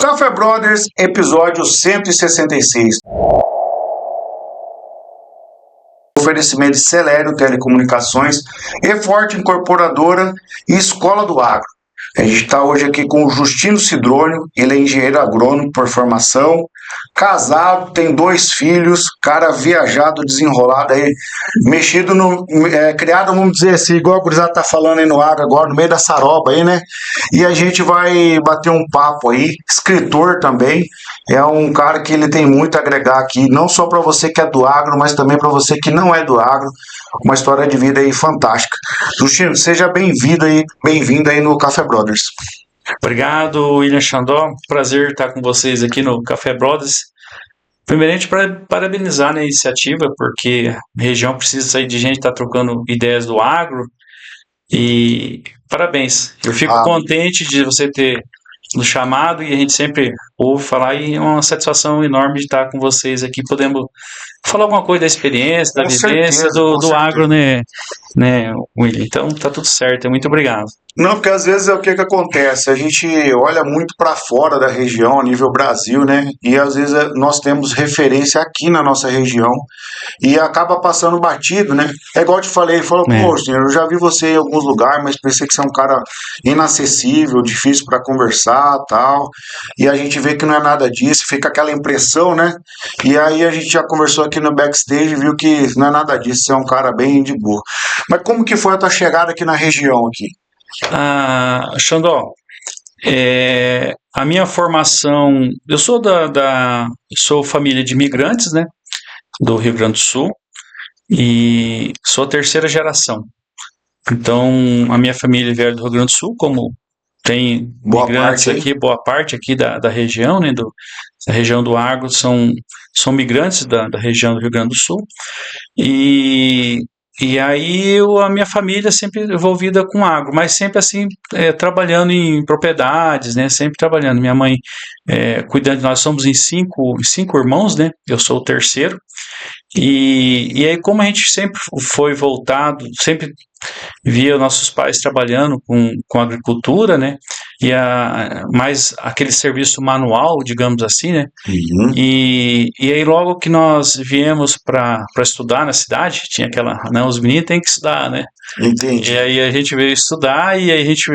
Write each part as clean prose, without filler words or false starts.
Café Brothers, episódio 166. Oferecimento de Celério Telecomunicações, E-Forte Incorporadora e Escola do Agro. A gente está hoje aqui com o Justino Sidrônio, ele é engenheiro agrônomo por formação, casado, tem 2 filhos, cara viajado, desenrolado aí, mexido no, criado, vamos dizer assim, igual a gurizada tá falando aí no agro agora, no meio da saroba aí, né? E a gente vai bater um papo aí, escritor também, é um cara que ele tem muito a agregar aqui, não só para você que é do agro, mas também para você que não é do agro, uma história de vida aí fantástica. Justino, seja bem-vindo aí no Café Brothers. Obrigado, William Xandó. Prazer estar com vocês aqui no Café Brothers. Primeiramente, para parabenizar a iniciativa, porque a região precisa sair de gente que está trocando ideias do agro. E parabéns. Eu fico contente de você ter nos chamado e a gente sempre ouve falar, e é uma satisfação enorme de estar com vocês aqui, podendo falar alguma coisa da experiência, da vivência do agro, né, William? Então, tá tudo certo. Muito obrigado. Não, porque às vezes é o que acontece, a gente olha muito para fora da região, a nível Brasil, né? E às vezes nós temos referência aqui na nossa região e acaba passando batido, né? É igual eu te falei, falou, pô, senhor, eu já vi você em alguns lugares, mas pensei que você é um cara inacessível, difícil para conversar, tal. E a gente vê que não é nada disso, fica aquela impressão, né? E aí a gente já conversou aqui no backstage e viu que não é nada disso, você é um cara bem de boa. Mas como que foi a tua chegada aqui na região aqui? Xandó, a minha formação, eu sou sou família de imigrantes, né, do Rio Grande do Sul, e sou a 3ª geração. Então, a minha família veio do Rio Grande do Sul, como tem imigrantes aqui, boa parte aqui da região, né, da região do agro, são migrantes da região do Rio Grande do Sul, e aí a minha família sempre envolvida com agro, mas sempre assim, trabalhando em propriedades, né? Sempre trabalhando. Minha mãe cuidando, nós somos em cinco irmãos, né? Eu sou o terceiro. E aí, como a gente sempre foi voltado, sempre via nossos pais trabalhando com agricultura, né? E mais aquele serviço manual, digamos assim, né? Uhum. E aí logo que nós viemos para estudar na cidade, tinha aquela, né, os meninos têm que estudar, né? Entendi. E aí a gente veio estudar e aí a gente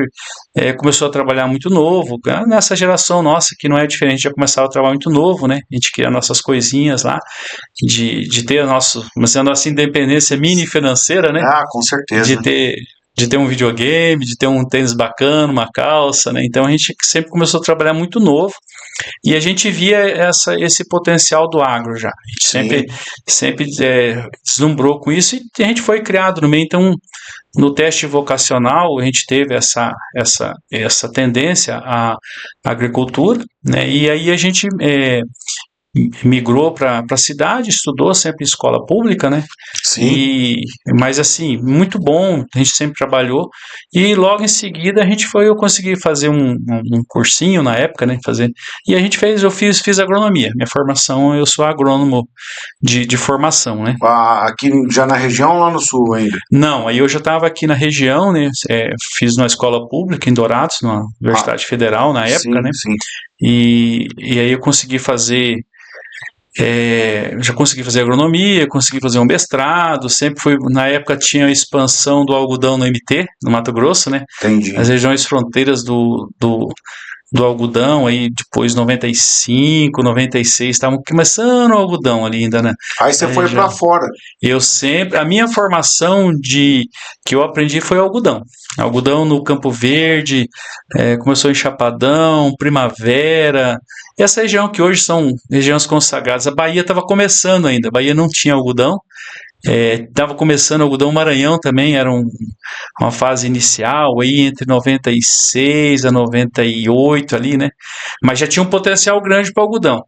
começou a trabalhar muito novo. Nessa geração nossa, que não é diferente, já começava a trabalhar muito novo, né? A gente queria nossas coisinhas lá, de ter a nossa independência mini financeira, né? Com certeza. De ter um videogame, de ter um tênis bacana, uma calça, né? Então a gente sempre começou a trabalhar muito novo e a gente via esse potencial do agro já. A gente sempre deslumbrou com isso e a gente foi criado no meio. Então, no teste vocacional, a gente teve essa tendência à agricultura, né? E aí a gente migrou para a cidade, estudou sempre em escola pública, né? Sim. Mas assim, muito bom, a gente sempre trabalhou, e logo em seguida eu consegui fazer um cursinho na época, né? E a gente eu fiz agronomia, minha formação, eu sou agrônomo de formação, né? Aqui já na região ou lá no sul ainda? Não, aí eu já estava aqui na região, né? Fiz uma escola pública em Dourados, na Universidade Federal na época, né? Sim. E aí eu consegui fazer já consegui fazer agronomia, consegui fazer um mestrado, sempre fui, na época tinha a expansão do algodão no MT, no Mato Grosso, né? Entendi. As regiões fronteiras do algodão, aí depois 95, 96, estavam começando o algodão ali ainda, né? Aí você foi para fora. A minha formação que eu aprendi foi algodão. Algodão no Campo Verde, começou em Chapadão, Primavera, essa região que hoje são regiões consagradas. A Bahia estava começando ainda, a Bahia não tinha algodão, estava começando algodão. Maranhão também era uma fase inicial, aí entre 96 a 98 ali, né? Mas já tinha um potencial grande para algodão.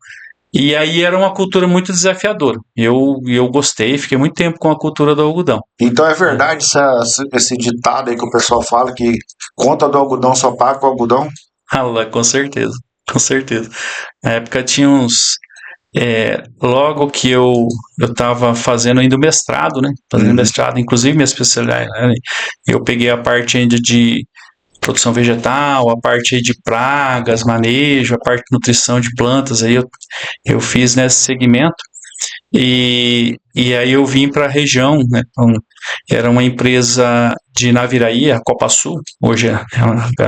E aí era uma cultura muito desafiadora. Eu gostei, fiquei muito tempo com a cultura do algodão. Então é verdade esse ditado aí que o pessoal fala, que conta do algodão só paga com algodão? Com certeza, com certeza. Na época tinha logo que eu estava fazendo ainda o mestrado, né? Fazendo mestrado, inclusive minha especialidade, né? Eu peguei a parte ainda de produção vegetal, a parte aí de pragas, manejo, a parte de nutrição de plantas, aí eu fiz nesse segmento. E aí eu vim para a região, né? Então, era uma empresa de Naviraí, a Copasul, hoje é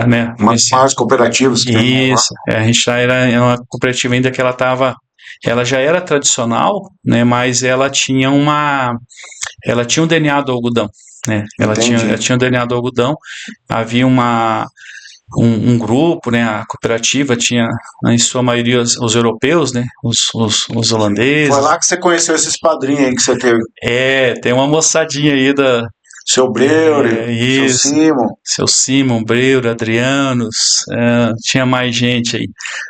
né, Uma das maiores cooperativas que tem lá. isso, a gente já era uma cooperativa ainda que ela já era tradicional, né? Mas ela tinha um DNA do algodão, né? Ela Entendi. tinha um DNA do algodão, havia um grupo, né? A cooperativa tinha, em sua maioria, os europeus, né? Os holandeses. Foi lá que você conheceu esses padrinhos aí que você teve. Tem uma moçadinha aí Seu Breuer, seu isso, Simon. seu Simon, Breuer, Adrianos, tinha mais gente aí.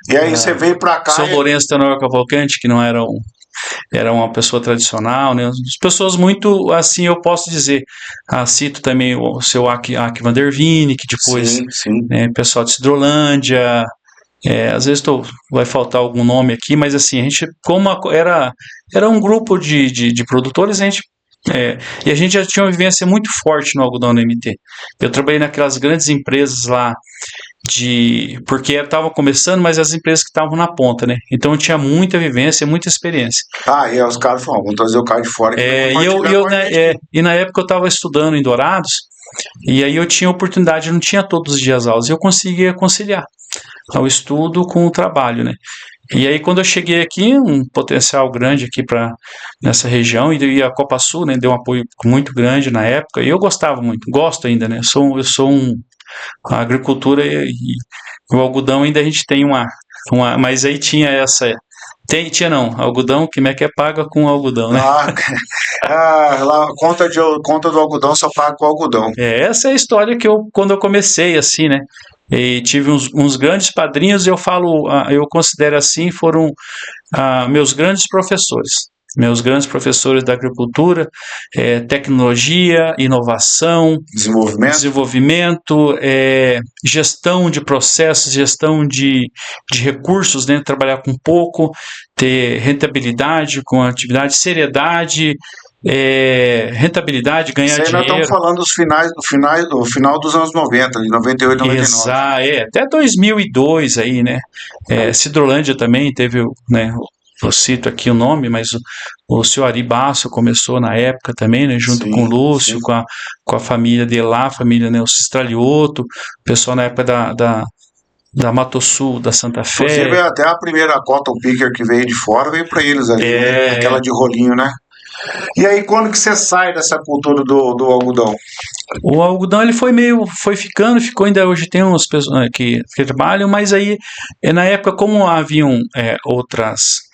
E aí você veio pra cá. São Lourenço Tenório Cavalcante, que não era uma pessoa tradicional, né? As pessoas muito, assim, eu posso dizer. Cito também o seu Aki Van der Veen, que depois, Sim. né, pessoal de Cidrolândia. Às vezes vai faltar algum nome aqui, mas assim, a gente, era um grupo de produtores, e a gente já tinha uma vivência muito forte no algodão no MT. Eu trabalhei naquelas grandes empresas lá, porque estava começando, mas as empresas que estavam na ponta, né? Então eu tinha muita vivência, muita experiência. E aí os caras falaram, vamos trazer o cara de fora. E na época eu estava estudando em Dourados, e aí eu tinha oportunidade, eu não tinha todos os dias aulas, e eu conseguia conciliar o estudo com o trabalho, né? E aí quando eu cheguei aqui, um potencial grande aqui nessa região, e a Copasul, né, deu um apoio muito grande na época, e eu gostava muito, gosto ainda, né? Eu sou a agricultura e o algodão ainda a gente tem mas aí tinha tinha não, algodão, como é que paga com algodão, né? Lá, conta do algodão só paga com algodão. Essa é a história quando eu comecei, assim, né? E tive uns grandes padrinhos, eu considero assim, foram meus grandes professores. Meus grandes professores da agricultura, tecnologia, inovação, desenvolvimento, gestão de processos, gestão de recursos, né? Trabalhar com pouco, ter rentabilidade com a atividade, seriedade, rentabilidade, ganhar dinheiro. Nós estamos falando do final dos anos 90, de 98, 99. Exato, até 2002 aí, né? Cidrolândia também teve, né? Eu cito aqui o nome, mas o senhor Ari Basso começou na época também, né? Junto com o Lúcio, com a família dele lá, a família Nelson Stralioto, o pessoal na época da Mato Sul, da Santa Fé. Inclusive, até a primeira cotton picker que veio de fora veio para eles ali, né? Aquela de rolinho, né? E aí, quando que você sai dessa cultura do algodão? O algodão ele ficou ainda hoje tem umas pessoas que trabalham, mas aí na época como haviam outras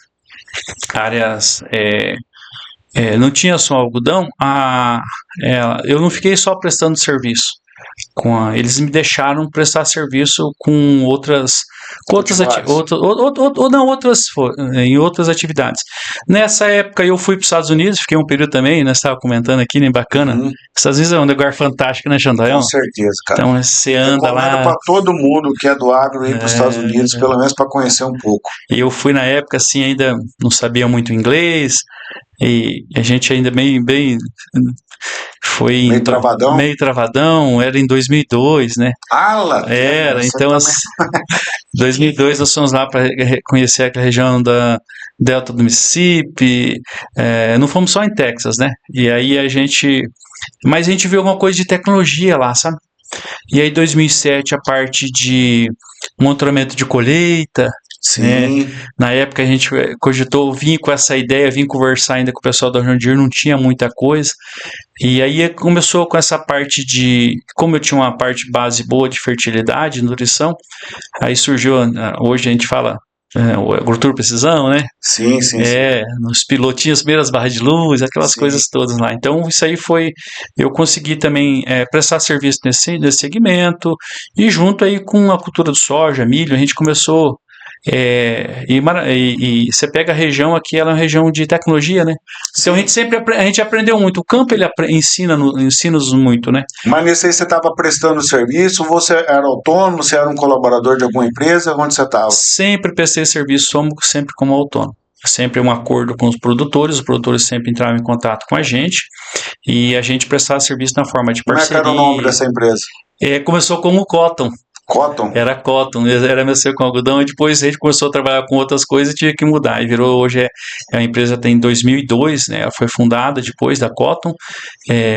áreas, não tinha só algodão, eu não fiquei só prestando serviço. Eles me deixaram prestar serviço em outras atividades. Nessa época eu fui para os Estados Unidos, fiquei um período também, nós estávamos comentando aqui, né, bacana. Estados Unidos é um lugar fantástico, né, Xandaião? Com certeza, cara. Então você anda lá. Para todo mundo que é do agro ir para os Estados Unidos, pelo menos para conhecer um pouco. E eu fui na época assim, ainda não sabia muito inglês, e a gente ainda foi meio travadão, era em 2002, né? Era, então em 2002 nós fomos lá para conhecer aquela região da Delta do Mississippi, não fomos só em Texas, né? E aí mas a gente viu alguma coisa de tecnologia lá, sabe? E aí em 2007 a parte de monitoramento de colheita. Sim. Na época a gente cogitou, vim com essa ideia, vim conversar ainda com o pessoal da John Deere, não tinha muita coisa. E aí começou com essa parte como eu tinha uma parte base boa de fertilidade, nutrição, aí surgiu, hoje a gente fala, o agricultura precisão, né? Sim. Nos pilotinhos, primeiras barras de luz, aquelas coisas todas lá. Então isso aí eu consegui também prestar serviço nesse segmento, e junto aí com a cultura do soja, milho, a gente começou. E você pega a região aqui, ela é uma região de tecnologia, né? Então a gente aprendeu muito. O campo ele ensina-nos muito, né? Mas nesse aí você estava prestando serviço, você era autônomo, você era um colaborador de alguma empresa, onde você estava? Sempre prestei serviço, sempre como autônomo. Sempre um acordo com os produtores sempre entravam em contato com a gente, e a gente prestava serviço na forma de parceria. Como é que era o nome dessa empresa? Começou como cotton. Cotton? Era cotton, era mexer com algodão, e depois a gente começou a trabalhar com outras coisas e tinha que mudar. E virou, hoje a empresa tem 2002, né? Ela foi fundada depois da Cotton,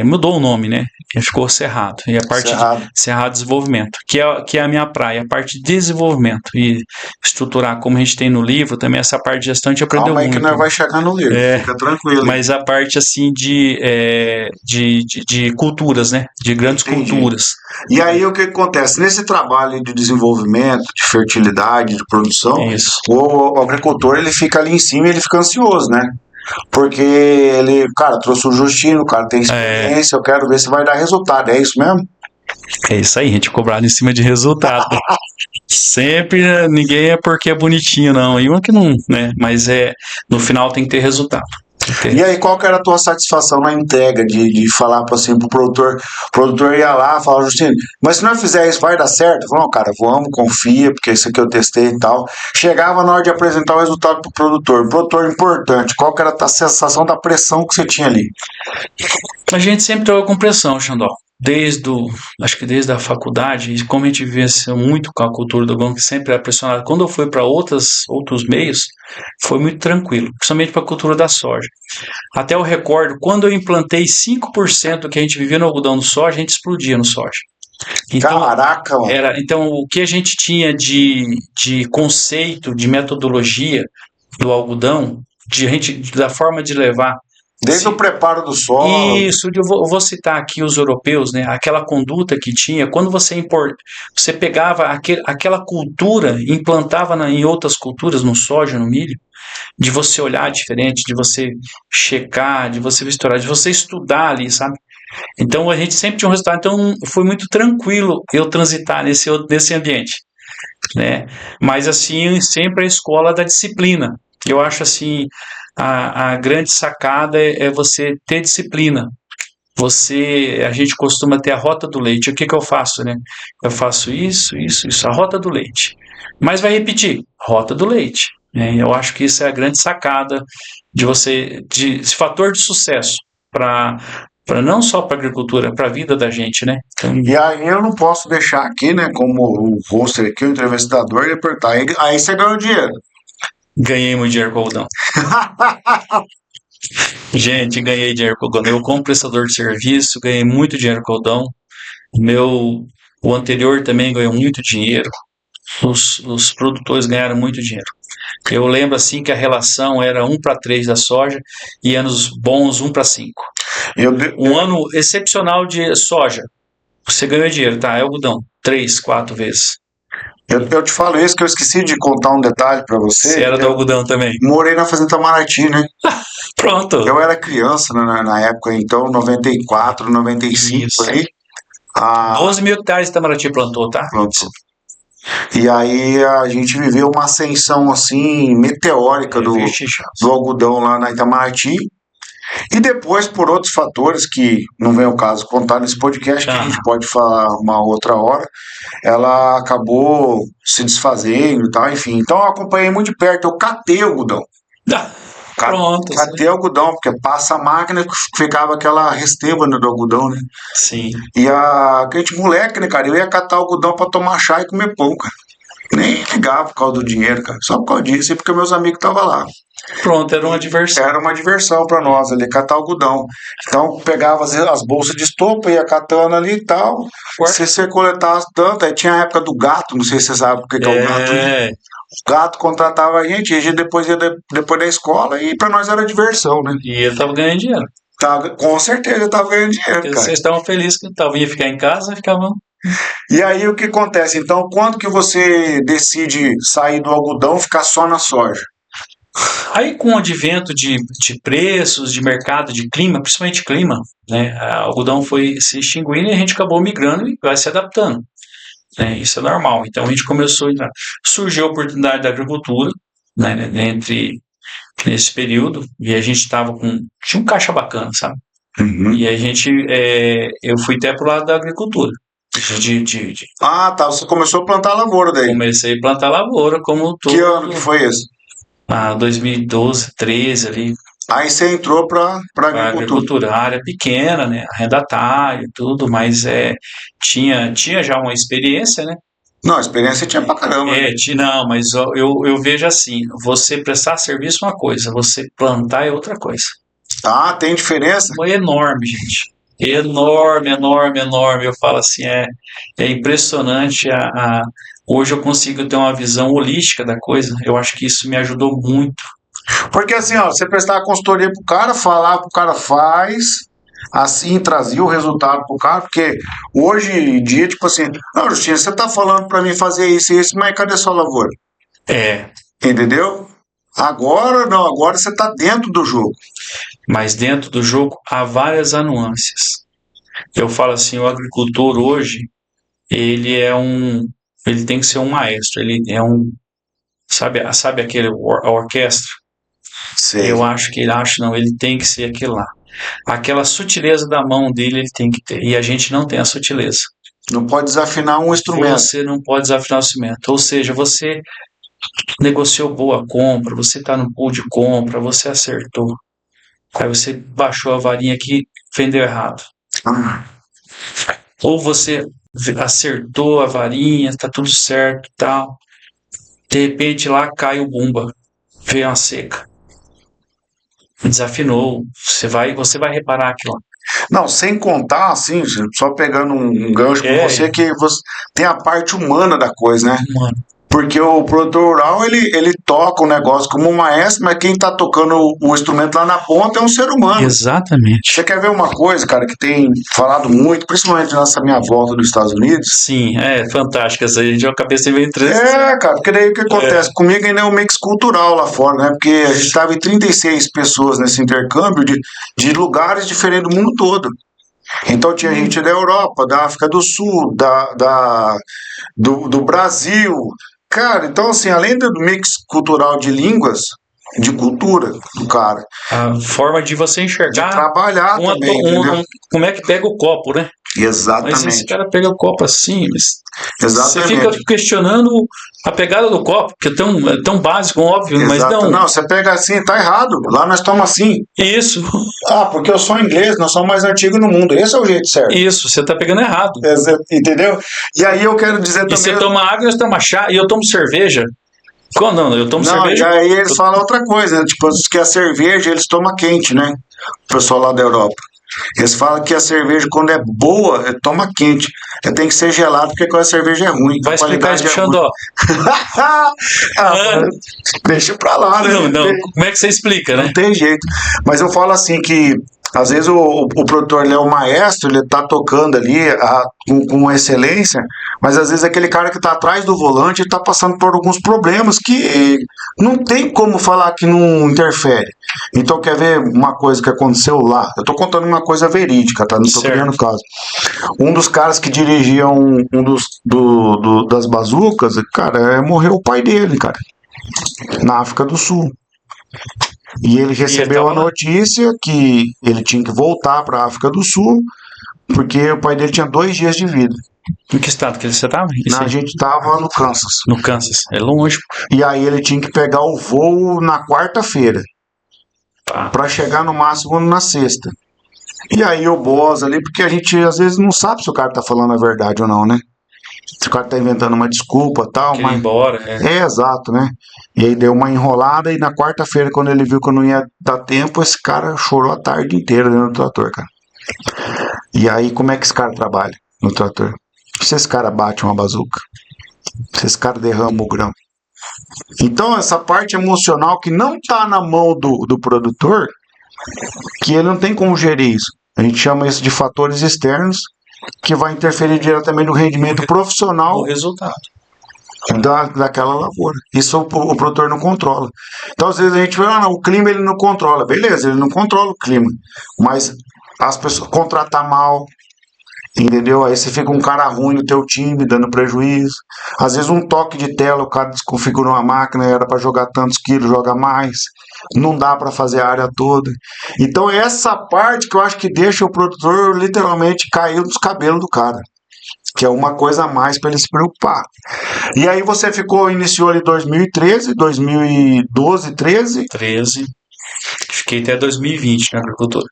mudou o nome, né? E ficou Cerrado. E a parte Cerrado Desenvolvimento, que é a minha praia, a parte de desenvolvimento e estruturar, como a gente tem no livro, também essa parte de gestão a gente aprendeu muito. Calma aí que nós vai chegar no livro, fica tranquilo. Mas a parte assim de culturas, né? De grandes culturas. E aí o que acontece? Nesse trabalho de desenvolvimento, de fertilidade, de produção, o agricultor ele fica ali em cima e ele fica ansioso, né? Porque ele, cara, trouxe o Justino, o cara tem experiência, eu quero ver se vai dar resultado, é isso mesmo? É isso aí, a gente cobrado em cima de resultado. Sempre, né? Ninguém é porque é bonitinho, não. E uma que não, né? Mas no final tem que ter resultado. E aí, qual que era a tua satisfação na entrega de falar assim, pro produtor? O produtor ia lá e falava, Justino, mas se nós fizer isso, vai dar certo? Eu falei, não, cara, vamos, confia, porque isso aqui eu testei e tal. Chegava na hora de apresentar o resultado pro produtor. Produtor importante, qual que era a sensação da pressão que você tinha ali? A gente sempre trabalhou com pressão, Xandó. Acho que desde a faculdade, e como a gente vivenciou muito com a cultura do algodão, que sempre era pressionado. Quando eu fui para outros meios, foi muito tranquilo, principalmente para a cultura da soja. Até eu recordo, quando eu implantei 5% que a gente vivia no algodão do soja, a gente explodia no soja. Então, caraca, mano. Então, o que a gente tinha de conceito, de metodologia do algodão, da forma de levar. Desde o preparo do solo. Isso, eu vou citar aqui os europeus, né? Aquela conduta que tinha, quando você pegava aquela cultura e implantava em outras culturas, no soja, no milho, de você olhar diferente, de você checar, de você misturar, de você estudar ali, sabe? Então a gente sempre tinha um resultado, então foi muito tranquilo eu transitar nesse ambiente, né? Mas assim, sempre a escola da disciplina. Eu acho assim, a grande sacada é você ter disciplina. A gente costuma ter a rota do leite. O que eu faço, né? Eu faço isso, a rota do leite. Mas vai repetir, rota do leite. Né? Eu acho que isso é a grande sacada esse fator de sucesso para não só para a agricultura, para a vida da gente, né? Então, e aí eu não posso deixar aqui, né, como o roster aqui, o entrevistador, e apertar. Aí você ganhou dinheiro. Ganhei muito dinheiro com o algodão. Gente, ganhei dinheiro com o algodão. Eu, como prestador de serviço, ganhei muito dinheiro com o algodão. O anterior também ganhou muito dinheiro. Os produtores ganharam muito dinheiro. Eu lembro assim que a relação era 1:3 da soja e anos bons 1:5. Um ano excepcional de soja, você ganhou dinheiro, tá? É algodão, 3, 4 vezes. Eu te falo isso que eu esqueci de contar um detalhe para você. Você era do algodão também? Morei na Fazenda Itamaraty, né? Pronto. Eu era criança na época, então, 94, 95, isso. Por aí. 12 mil hectares de Itamaraty plantou, tá? Plantou. E aí a gente viveu uma ascensão assim meteórica do algodão lá na Itamaraty. E depois, por outros fatores que não vem ao caso contar nesse podcast, que a gente pode falar uma outra hora, ela acabou se desfazendo e tal, enfim. Então eu acompanhei muito de perto, eu catei o algodão. Pronto. Catei o algodão, porque passa a máquina que ficava aquela resteva do algodão, né? Sim. E aquele moleque, né, cara, eu ia catar o algodão pra tomar chá e comer pão, cara. Nem ligava por causa do dinheiro, cara. Só por causa disso e porque meus amigos estavam lá. Pronto, era uma diversão. Era uma diversão pra nós ali, catar algodão. Então pegava as bolsas de estopa, ia catando ali e tal. Se você coletasse tanto, aí tinha a época do gato, não sei se você sabe o que é o gato. Né? O gato contratava a gente depois ia depois da escola e pra nós era diversão, né? E ele tava ganhando dinheiro. Com certeza eu tava ganhando dinheiro, cara. Vocês estavam felizes que ia ficar em casa, ficavam. E aí o que acontece? Então, quando que você decide sair do algodão e ficar só na soja? Aí com o advento de preços, de mercado, de clima, principalmente clima, né? O algodão foi se extinguindo e a gente acabou migrando e vai se adaptando. Né? Isso é normal. Então a gente começou a entrar. Surgiu a oportunidade da agricultura, né? Nesse período, e a gente tinha um caixa bacana, sabe? Uhum. E a gente, eu fui até pro lado da agricultura. Ah, tá. Você começou a plantar lavoura daí. Comecei a plantar lavoura como todo. Que ano que foi isso? 2012, 13 ali. Aí você entrou para A agricultura. agricultura, a área pequena, né? Arrendatário, tudo, mas tinha já uma experiência, né? Não, a experiência tinha pra caramba. Não, mas eu vejo assim, você prestar serviço é uma coisa, você plantar é outra coisa. Ah, tem diferença? É enorme, gente. Enorme, enorme, enorme. Eu falo assim, é impressionante. Hoje eu consigo ter uma visão holística da coisa. Eu acho que isso me ajudou muito. Porque assim, ó, você prestar a consultoria pro cara, falar pro cara faz, assim trazia o resultado pro cara, porque hoje em dia, tipo assim, não, Justina, você tá falando pra mim fazer isso e isso, mas cadê sua lavoura? É, Entendeu? Agora não, agora você tá dentro do jogo. mas dentro do jogo há várias nuances. Eu falo assim, o agricultor hoje, ele tem que ser um maestro, ele é sabe aquele a orquestra? Sei. Eu acho que ele tem que ser aquele lá. Aquela sutileza da mão dele, ele tem que ter. E a gente não tem a sutileza. Não pode desafinar um instrumento. Você não pode desafinar o instrumento. Ou seja, você negociou boa compra, você está no pool de compra, você acertou. Aí você baixou a varinha aqui, vendeu errado. Ah, Ou você acertou a varinha, tá tudo certo e tal. De repente lá cai o bumba, veio uma seca. Desafinou. Você vai reparar aquilo lá. não, sem contar, assim, só pegando um gancho com você, que você tem a parte humana da coisa, né? Mano, Porque o produtor rural, ele toca o negócio como um maestro, mas quem tá tocando o instrumento lá na ponta é um ser humano. exatamente. Você quer ver uma coisa, cara, que tem falado muito, principalmente nessa minha volta dos Estados Unidos? Sim, é fantástico. Essa gente é uma cabeça bem triste. Cara, porque daí o que acontece? Comigo ainda é um mix cultural lá fora, né? Porque a gente estava em 36 pessoas nesse intercâmbio de lugares diferentes do mundo todo. Então tinha gente da Europa, da África do Sul, do Brasil. Cara, então assim, além do mix cultural de línguas, de cultura do cara, A forma de você de enxergar trabalhar também, entendeu? como é que pega o copo, né? Mas esse Exatamente. cara pega o copo assim, você Exatamente. fica questionando a pegada do copo, que é tão básico, óbvio, mas Exato. não. Não, você pega assim, tá errado. Lá nós tomamos assim. Isso, Ah, porque eu sou inglês, nós somos mais antigos no mundo. Esse é o jeito certo. isso, você tá pegando errado. Entendeu? E aí eu quero dizer E você também. toma água, nós tomamos chá, e eu tomo cerveja. Não, eu tomo Não, e cerveja. aí eles falam outra coisa, né? Tipo, que a cerveja eles tomam quente, né? O pessoal lá da Europa. Eles falam que a cerveja, quando é boa, toma quente. Tem que ser gelado, porque quando a cerveja é ruim. Vai a explicar isso qualidade pro é ruim. Xandó. Ah, deixa pra lá, né? Não, como é que você explica, né? Não tem jeito. Mas eu falo assim que às vezes o produtor ele é o maestro, ele tá tocando ali com excelência, mas às vezes aquele cara que tá atrás do volante está passando por alguns problemas que não tem como falar que não interfere. Então quer ver uma coisa que aconteceu lá? Eu tô contando uma coisa verídica, tá? Não tô Certo. criando caso. Um dos caras que dirigia das bazucas, cara, morreu o pai dele, cara, na África do Sul. E ele recebeu a notícia que ele tinha que voltar para a África do Sul, porque o pai dele tinha 2 dias de vida. Em que estado que você estava? A gente estava no Kansas. No Kansas. É longe. E aí ele tinha que pegar o voo na quarta-feira, para chegar no máximo na sexta. E aí o boss ali, porque a gente às vezes não sabe se o cara tá falando a verdade ou não, né? Se o cara tá inventando uma desculpa e tal, Quer ir embora, exato, né? E aí deu uma enrolada e na quarta-feira, quando ele viu que eu não ia dar tempo, esse cara chorou a tarde inteira dentro do trator, cara. E aí, como é que esse cara trabalha no trator? Se esse cara bate uma bazuca, se esse cara derrama o grão. Então, essa parte emocional que não tá na mão do produtor, que ele não tem como gerir isso. A gente chama isso de fatores externos, que vai interferir diretamente no rendimento profissional o resultado daquela lavoura. Isso o produtor não controla. Então, às vezes a gente fala, o clima ele não controla. Beleza, ele não controla o clima. Mas as pessoas contratar mal, entendeu? Aí você fica um cara ruim no teu time, dando prejuízo. Às vezes um toque de tela, o cara desconfigurou uma máquina, era para jogar tantos quilos, joga mais. Não dá para fazer a área toda. Então essa parte que eu acho que deixa o produtor literalmente cair dos cabelos do cara, que é uma coisa a mais para ele se preocupar. E aí você iniciou ali 2013, 2012, 13. Fiquei até 2020 na agricultura.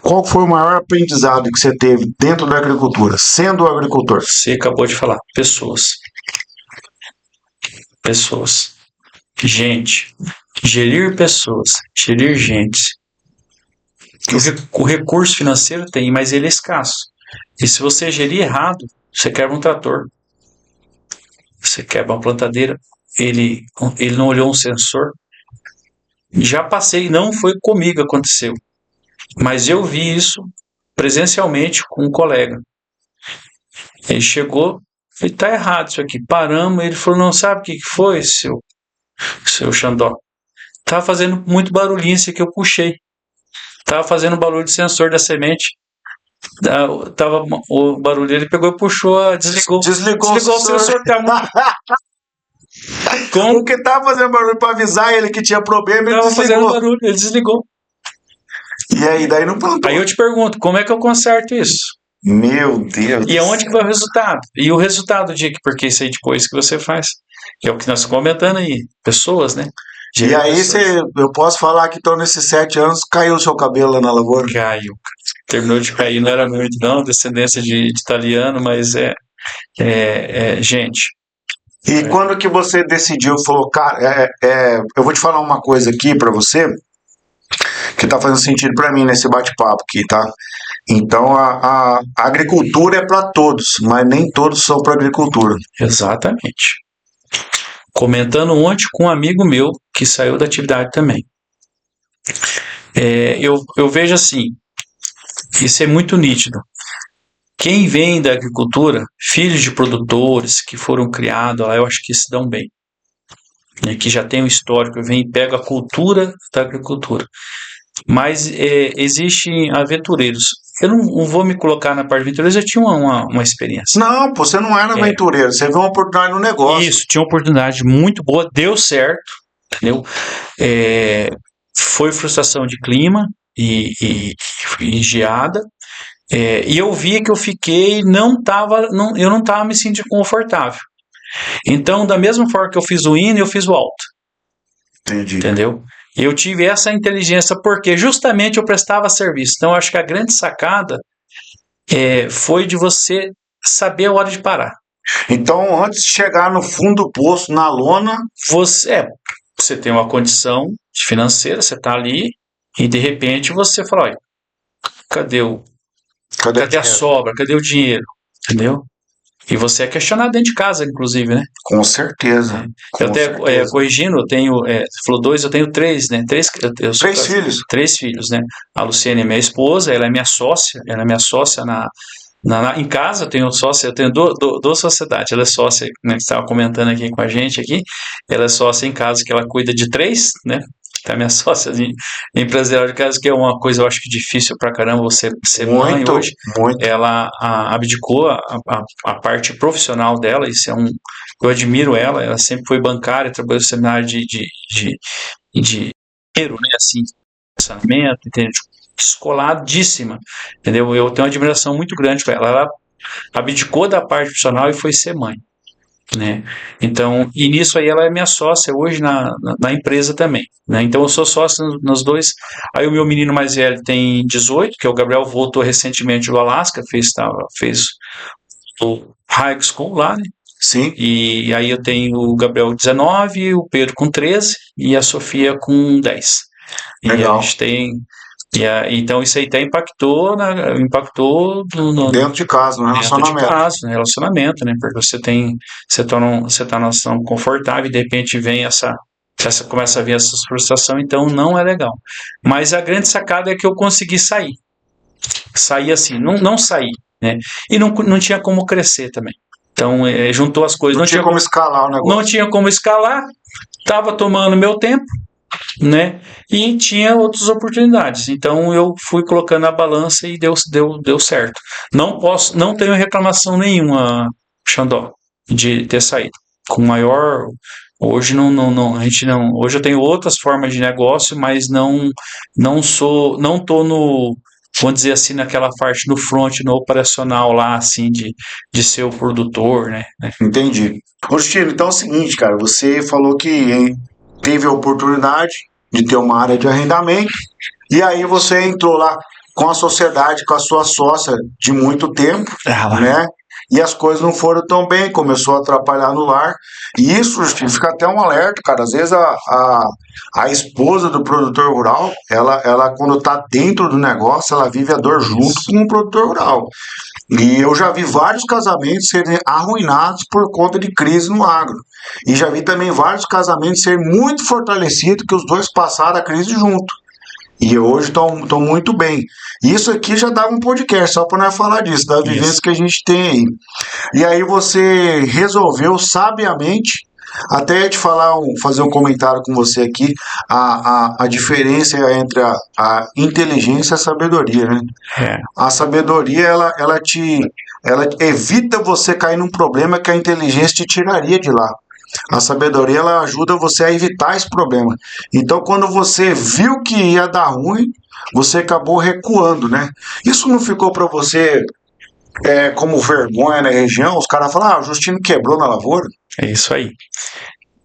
Qual foi o maior aprendizado que você teve dentro da agricultura, sendo agricultor? Você acabou de falar. Pessoas. Pessoas. Gente. Gerir pessoas. Gerir gente. O recurso financeiro tem, mas ele é escasso. E se você gerir errado, você quebra um trator. Você quebra uma plantadeira. Ele não olhou um sensor. Já passei, não foi comigo que aconteceu. Mas eu vi isso presencialmente com um colega. Ele chegou, ele tá errado isso aqui. Paramos, ele falou, não sabe o que foi, seu Xandó? Tá fazendo muito barulhinho isso aqui, eu puxei. Tava fazendo barulho de sensor da semente. Tava o barulho, ele pegou e puxou, desligou o sensor. Porque tava fazendo barulho para avisar ele que tinha problema, ele Tava desligou. fazendo barulho, ele desligou. E aí, daí não plantou. Aí eu te pergunto, como é que eu conserto isso? Meu Deus. E aonde que vai o resultado? E o resultado, Dick, porque isso aí depois que você faz. Que é o que nós estamos comentando aí. Pessoas, né? E aí, eu posso falar que então nesses 7 anos caiu o seu cabelo lá na lavoura? Caiu. Terminou de cair, não era muito não, descendência de italiano, mas gente. E quando que você decidiu, falou, cara, eu vou te falar uma coisa aqui pra você, que tá fazendo sentido pra mim nesse bate-papo aqui, tá? Então, a agricultura é pra todos, mas nem todos são pra agricultura. Exatamente. Comentando ontem com um amigo meu que saiu da atividade também. Eu vejo assim, isso é muito nítido. Quem vem da agricultura, filhos de produtores que foram criados lá, eu acho que se dão bem. Que já tem um histórico, vem e pega a cultura da agricultura. Mas existem aventureiros. Eu não vou me colocar na parte de aventureiros, eu tinha uma experiência. Não, você não era aventureiro, você viu uma oportunidade no negócio. Isso, tinha uma oportunidade muito boa, deu certo, entendeu? Foi frustração de clima e geada. E eu vi que eu fiquei, eu não estava me sentindo confortável. Então, da mesma forma que eu fiz o in, eu fiz o out. Entendi. Entendeu? Eu tive essa inteligência porque justamente eu prestava serviço. Então, eu acho que a grande sacada foi de você saber a hora de parar. Então, antes de chegar no fundo do poço, na lona... Você tem uma condição financeira, você está ali e de repente você fala, olha, cadê a sobra? Cadê o dinheiro? Entendeu? E você é questionado dentro de casa, inclusive, né? Com certeza. Eu até, corrigindo, eu tenho, você falou 2, eu tenho 3, né? 3 filhos. 3 filhos, né? A Luciene é minha esposa, ela é minha sócia, em casa eu tenho sócia, eu tenho duas sociedades, ela é sócia, né, que estava comentando aqui com a gente aqui, ela é sócia em casa que ela cuida de 3, né? Tá minha sócia empresarial de casa, que é uma coisa eu acho que difícil pra caramba você ser mãe hoje. Muito. Ela abdicou a parte profissional dela, isso eu admiro ela sempre foi bancária, trabalhou no seminário de dinheiro, né, assim, pensamento, entendeu? Descoladíssima, entendeu? Eu tenho uma admiração muito grande por ela. Ela abdicou da parte profissional e foi ser mãe, né? Então, e nisso aí ela é minha sócia hoje na empresa também, né? Então eu sou sócio nos dois. Aí o meu menino mais velho tem 18, que é o Gabriel, voltou recentemente do Alasca, fez o high school lá, né? Sim. E aí eu tenho o Gabriel 19, o Pedro com 13 e a Sofia com 10. Legal. E a gente tem... então isso aí até impactou dentro de casa, no relacionamento. Dentro de casa, no relacionamento, né? Porque você tá numa situação confortável e de repente vem começa a vir essa frustração, então não é legal. Mas a grande sacada é que eu consegui sair. Sair assim, não sair, né? E não tinha como crescer também. Então, juntou as coisas. Não tinha como escalar o negócio. Não tinha como escalar, estava tomando meu tempo, né? E tinha outras oportunidades. Então eu fui colocando a balança e deu certo. Não tenho reclamação nenhuma, Xandó, de ter saído. Com maior hoje hoje eu tenho outras formas de negócio, mas não tô no, vamos dizer assim, naquela parte no front, no operacional lá, assim, de ser o produtor, né? Entendi. Justino, então é o seguinte, cara, você falou que teve a oportunidade, de ter uma área de arrendamento. E aí você entrou lá com a sociedade, com a sua sócia de muito tempo, né? E as coisas não foram tão bem, começou a atrapalhar no lar. E isso fica até um alerta, cara. Às vezes a esposa do produtor rural, ela quando está dentro do negócio, ela vive a dor junto com o produtor rural. E eu já vi vários casamentos serem arruinados por conta de crise no agro. E já vi também vários casamentos serem muito fortalecidos, que os dois passaram a crise junto. E hoje estão muito bem. Isso aqui já dava um podcast, só para nós falar disso, das vivências que a gente tem aí. E aí você resolveu sabiamente, até te fazer um comentário com você aqui, a diferença entre a inteligência e a sabedoria, né? A sabedoria, ela evita você cair num problema que a inteligência te tiraria de lá. A sabedoria, ela ajuda você a evitar esse problema. Então, quando você viu que ia dar ruim, você acabou recuando, né? Isso não ficou para você como vergonha na região? Os caras falam, o Justino quebrou na lavoura? É isso aí.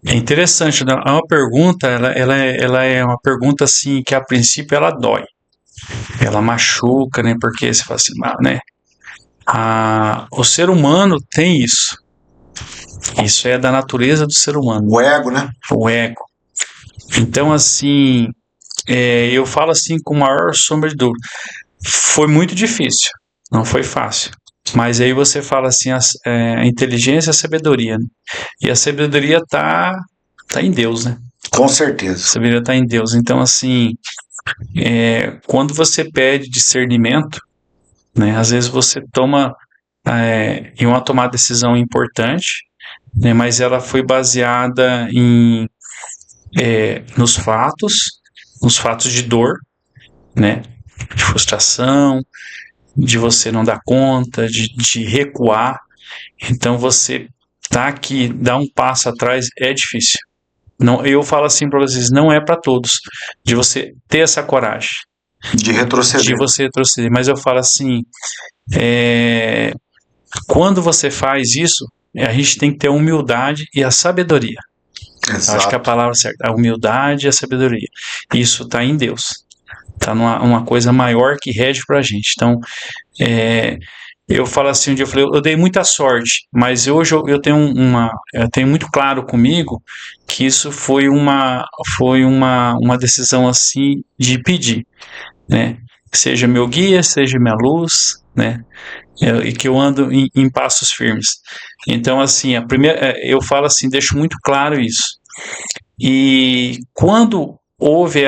É interessante, né? É uma pergunta, ela é uma pergunta assim que a princípio ela dói. Ela machuca, né? Porque você fala assim, né? O ser humano tem isso. Isso é da natureza do ser humano. O ego, né? O ego. Então, assim, eu falo assim com maior sombra de dúvida. Foi muito difícil, não foi fácil. Mas aí você fala assim, a inteligência e a sabedoria, né? E a sabedoria tá em Deus, né? Com certeza. A sabedoria tá em Deus. Então, assim, quando você pede discernimento, né? Às vezes você toma em uma tomada de decisão importante, né, mas ela foi baseada nos fatos de dor, né, de frustração, de você não dar conta, de recuar. Então você tá aqui, dar um passo atrás é difícil. Não, eu falo assim para vocês, não é para todos, de você ter essa coragem. De retroceder. De você retroceder. Mas eu falo assim, quando você faz isso, a gente tem que ter a humildade e a sabedoria. Exato. Acho que é a palavra certa, a humildade e a sabedoria. Isso está em Deus. Está numa coisa maior que rege para a gente. Então, eu falo assim, um dia eu dei muita sorte, mas hoje eu tenho muito claro comigo que isso foi uma decisão assim de pedir, né? Seja meu guia, seja minha luz, né? E que eu ando em passos firmes. Então, assim, eu falo assim, deixo muito claro isso. E quando houve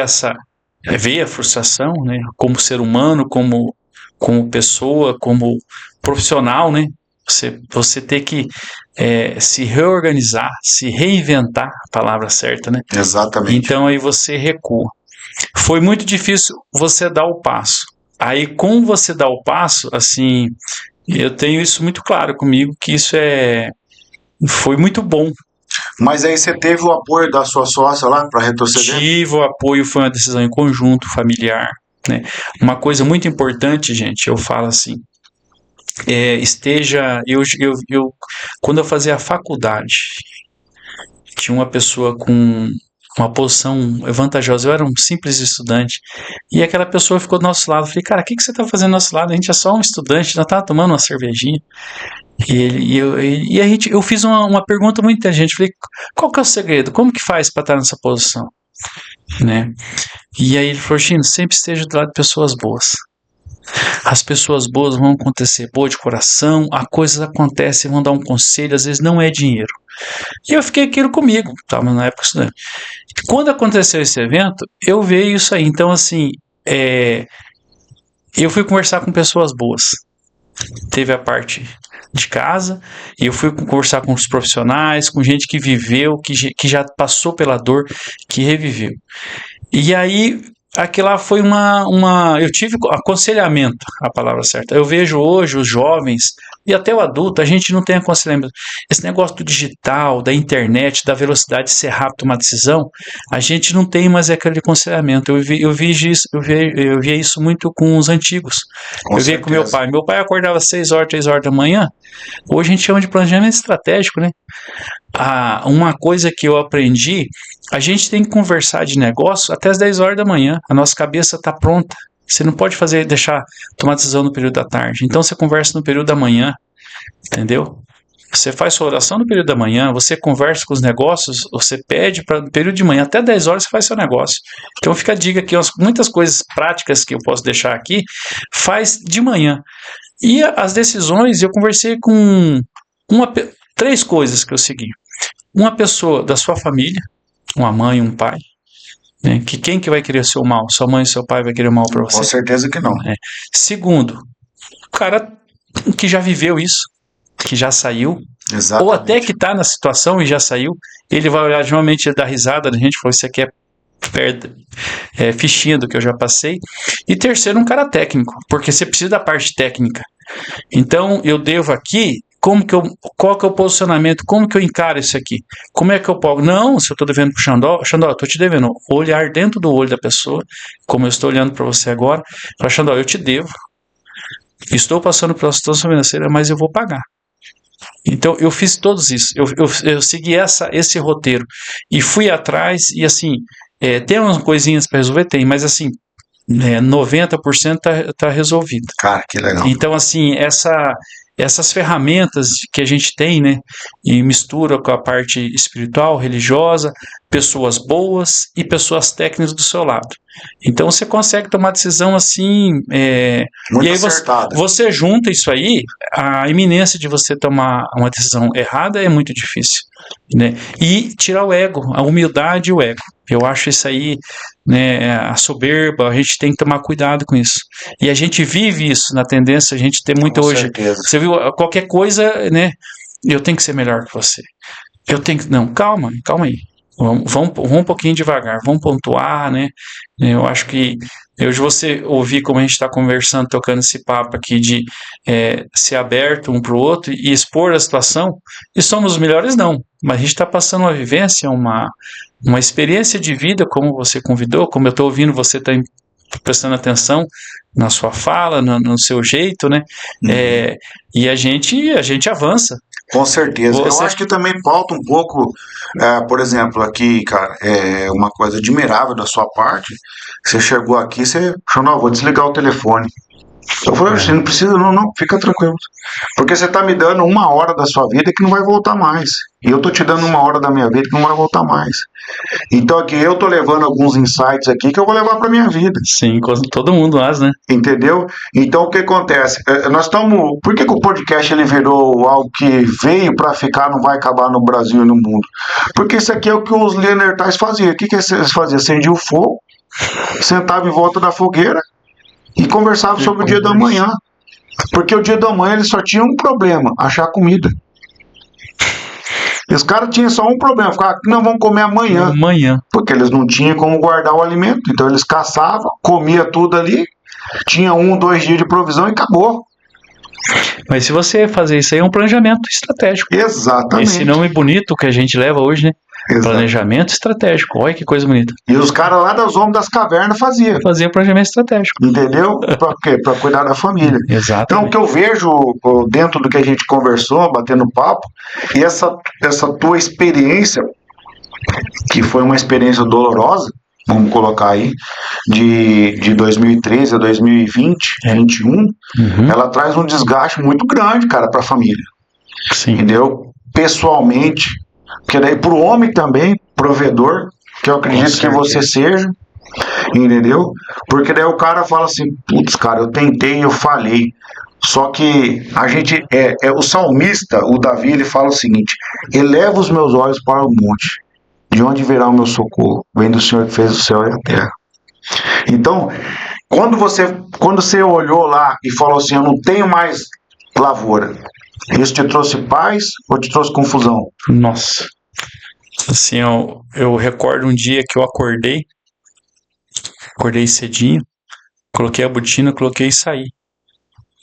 veio a frustração, né? Como ser humano, como pessoa, como profissional, né? Você ter que se reorganizar, se reinventar, a palavra certa, né? Exatamente. Então aí você recua. Foi muito difícil você dar o passo. Aí, como você dá o passo, assim, eu tenho isso muito claro comigo, que isso foi muito bom. Mas aí você teve o apoio da sua sócia lá para retroceder? Tive o apoio, foi uma decisão em conjunto, familiar, né? Uma coisa muito importante, gente, eu falo assim, quando eu fazia a faculdade, tinha uma pessoa com uma posição vantajosa, eu era um simples estudante, e aquela pessoa ficou do nosso lado, eu falei, cara, o que você está fazendo do nosso lado? A gente é só um estudante, nós estávamos tomando uma cervejinha, eu fiz uma pergunta muito inteligente, falei, qual que é o segredo? Como que faz para estar nessa posição? Né? E aí ele falou, Chino, sempre esteja do lado de pessoas boas. As pessoas boas vão acontecer, boa de coração, as coisas acontecem, vão dar um conselho, às vezes não é dinheiro. E eu fiquei aquilo comigo, estava na época estudando. Quando aconteceu esse evento, eu vi isso aí. Então, assim, eu fui conversar com pessoas boas. Teve a parte de casa, e eu fui conversar com os profissionais, com gente que viveu, que já passou pela dor, que reviveu. E aí, aquilo lá foi eu tive aconselhamento, a palavra certa. Eu vejo hoje os jovens e até o adulto, a gente não tem aconselhamento. Esse negócio do digital, da internet, da velocidade de ser rápido tomar decisão, a gente não tem mais aquele aconselhamento. Eu via isso muito com os antigos. Com eu via com meu certeza. pai. Meu pai acordava às 6 horas, 3 horas da manhã. Hoje a gente chama de planejamento estratégico, né? Uma coisa que eu aprendi, a gente tem que conversar de negócio até as 10 horas da manhã. A nossa cabeça está pronta. Você não pode deixar tomar decisão no período da tarde. Então você conversa no período da manhã, entendeu? Você faz sua oração no período da manhã, você conversa com os negócios, você pede para no período de manhã, até 10 horas você faz seu negócio. Então fica a dica aqui, muitas coisas práticas que eu posso deixar aqui, faz de manhã. E as decisões, eu conversei com 3 coisas que eu segui. Uma pessoa da sua família, uma mãe, um pai, né? Que quem que vai querer o seu mal? Sua mãe e seu pai vai querer o mal para você? Com certeza que não. Segundo, o cara que já viveu isso, que já saiu, Exatamente. ou até que está na situação e já saiu, ele vai olhar, geralmente ele dá risada da gente, falou, isso aqui é fichinha do que eu já passei. E terceiro, um cara técnico, porque você precisa da parte técnica. Então, eu devo aqui, qual que é o posicionamento, como que eu encaro isso aqui? Como é que eu posso? Não, se eu estou devendo para o Xandó, eu estou te devendo olhar dentro do olho da pessoa, como eu estou olhando para você agora, para Xandó, eu te devo, estou passando pela situação financeira, mas eu vou pagar. Então, eu fiz todos isso, eu segui esse roteiro, e fui atrás, e assim, tem umas coisinhas para resolver? Tem, mas assim, 90% tá resolvido. Cara, que legal. Então, assim, essas ferramentas que a gente tem, né, e mistura com a parte espiritual, religiosa, pessoas boas e pessoas técnicas do seu lado. Então, você consegue tomar decisão assim, Muito e aí acertada. você junta isso aí, a iminência de você tomar uma decisão errada é muito difícil, né? E tirar o ego, a humildade e o ego. Eu acho isso aí, né, a soberba, a gente tem que tomar cuidado com isso. E a gente vive isso na tendência, a gente tem muito Com hoje. certeza. Você viu, qualquer coisa, né? Eu tenho que ser melhor que você. Eu tenho que. Não, calma aí. Vamos um pouquinho devagar, vamos pontuar, né? Eu acho que hoje você ouvir como a gente está conversando, tocando esse papo aqui de ser aberto um para o outro e expor a situação, e somos os melhores, não. Mas a gente está passando uma vivência, uma experiência de vida, como você convidou, como eu estou ouvindo, você está prestando atenção na sua fala, no seu jeito, né? E a gente avança. Com certeza. Eu acho que também falta um pouco, por exemplo, aqui, cara, é uma coisa admirável da sua parte. Você chegou aqui, você falou, não, vou desligar o telefone. Eu falei, você não precisa, não, fica tranquilo. Porque você tá me dando 1 hora da sua vida que não vai voltar mais. E eu tô te dando 1 hora da minha vida que não vai voltar mais. Então aqui eu tô levando alguns insights aqui que eu vou levar pra minha vida. Sim, todo mundo faz, né? Entendeu? Então o que acontece? Nós estamos. Por que o podcast ele virou algo que veio para ficar, não vai acabar no Brasil e no mundo? Porque isso aqui é o que os Neandertais faziam. O que eles faziam? Acendiam o fogo, sentavam em volta da fogueira e conversavam sobre o dia da manhã. Porque o dia da manhã eles só tinham um problema: achar comida. Os caras tinham só um problema: ficar, não, vamos comer amanhã. Porque eles não tinham como guardar o alimento. Então eles caçavam, comia tudo ali. Tinha 1, 2 dias de provisão e acabou. Mas se você fazer isso aí, é um planejamento estratégico. Exatamente. Esse nome bonito que a gente leva hoje, né? Exato. Planejamento estratégico. Olha que coisa bonita. E os caras lá dos homens das cavernas faziam. Fazia planejamento estratégico. Entendeu? Pra quê? Pra cuidar da família. Exato. Então, o que eu vejo dentro do que a gente conversou, batendo papo, e essa tua experiência, que foi uma experiência dolorosa, vamos colocar aí, de 2013 a 2020, 2021, ela traz um desgaste muito grande, cara, para a família. Sim. Entendeu? Pessoalmente, porque daí pro homem também, provedor, que eu acredito que você seja, entendeu? Porque daí o cara fala assim, putz, cara, eu tentei, eu falhei. Só que a gente, o salmista, o Davi, ele fala o seguinte: eleva os meus olhos para o monte. De onde virá o meu socorro? Vem do Senhor que fez o céu e a terra. Então, quando você olhou lá e falou assim, eu não tenho mais lavoura, isso te trouxe paz ou te trouxe confusão? Nossa. Assim, eu recordo um dia que eu acordei cedinho, coloquei a botina, coloquei e saí.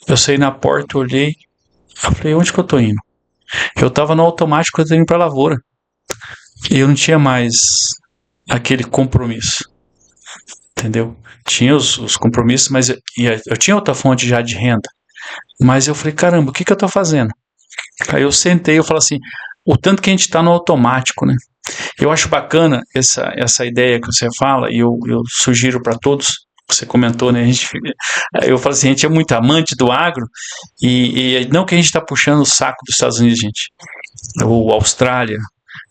Eu saí na porta, olhei, Eu falei, onde que eu tô indo? Eu tava no automático, eu tô indo pra lavoura. E eu não tinha mais aquele compromisso, entendeu? Tinha os compromissos, mas eu tinha outra fonte já de renda. Mas eu falei, caramba, o que que eu tô fazendo? Aí eu sentei, eu falo assim, o tanto que a gente tá no automático, né? Eu acho bacana essa ideia que você fala, e eu sugiro para todos, você comentou, né? Eu falo assim, a gente é muito amante do agro, e não que a gente está puxando o saco dos Estados Unidos, gente, ou Austrália.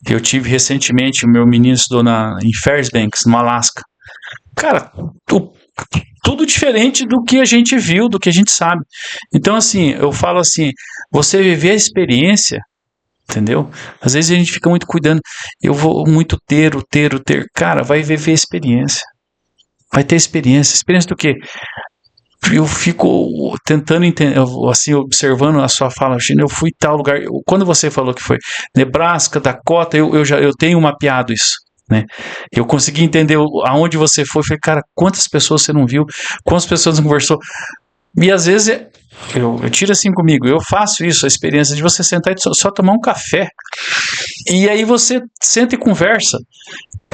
Eu tive recentemente, o meu menino estudou em Fairbanks, no Alasca. Cara, tudo diferente do que a gente viu, do que a gente sabe. Então, assim, eu falo assim, você viver a experiência, entendeu? Às vezes a gente fica muito cuidando, eu vou muito ter. Cara, vai viver a experiência. Vai ter experiência. Experiência do quê? Eu fico tentando entender, assim, observando a sua fala, China, eu fui tal lugar. Quando você falou que foi Nebraska, Dakota, eu tenho mapeado isso. Né? Eu consegui entender aonde você foi. Falei, cara, quantas pessoas você não viu? Quantas pessoas não conversou? E às vezes eu tiro assim comigo, eu faço isso, a experiência de você sentar e só tomar um café. E aí você senta e conversa.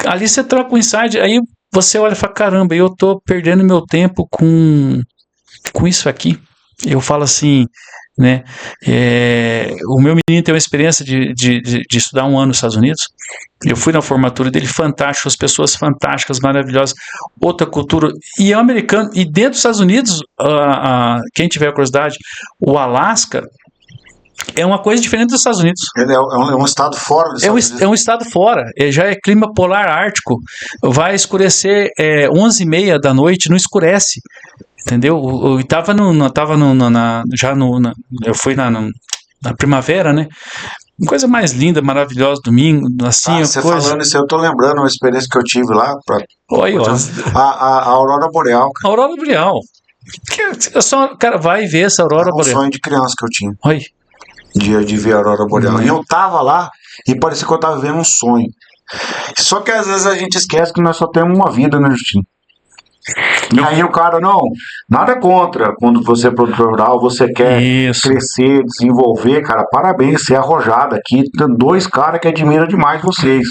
Ali você troca um insight, aí você olha e fala, caramba, eu tô perdendo meu tempo com isso aqui. Eu falo assim, né? O meu menino tem uma experiência de estudar 1 ano nos Estados Unidos. Eu fui na formatura dele, fantástico, as pessoas fantásticas, maravilhosas, outra cultura, e é um americano, e dentro dos Estados Unidos, quem tiver curiosidade, o Alasca é uma coisa diferente dos Estados Unidos. Ele é um estado fora dos Estados Unidos. É um estado fora, já é clima polar ártico, vai escurecer 11h30 da noite, não escurece, entendeu? Eu fui na primavera, né? Uma coisa mais linda, maravilhosa, domingo, assim, você falando isso, eu tô lembrando uma experiência que eu tive lá. A Aurora Boreal. A Aurora Boreal. Cara, vai ver essa Aurora Boreal. É um sonho de criança que eu tinha. Oi. De ver a Aurora Boreal. E eu tava lá e parecia que eu tava vivendo um sonho. Só que às vezes a gente esquece que nós só temos uma vida, né, Justinho? E aí o cara, não, nada contra quando você é produtor rural, você quer crescer, desenvolver, cara, parabéns, você é arrojado aqui, tem 2 caras que admiram demais vocês,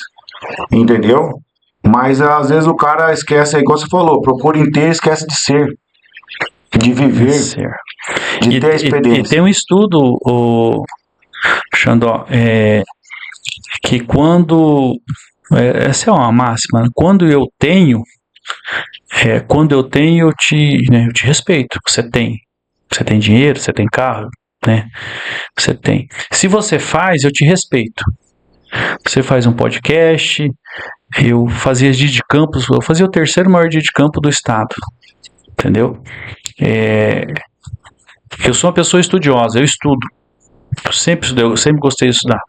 entendeu? Mas às vezes o cara esquece, igual você falou, procura em ter, esquece de ser, de viver, de ter experiência. E tem um estudo, Xandó, que quando, essa é uma máxima, quando eu tenho, eu te respeito. Você tem dinheiro, você tem carro, né? Você tem. Se você faz, eu te respeito. Você faz um podcast, eu fazia dia de campos, eu fazia o 3º maior dia de campo do estado, entendeu? Eu sou uma pessoa estudiosa, eu estudo. Eu sempre estudei, eu sempre gostei de estudar.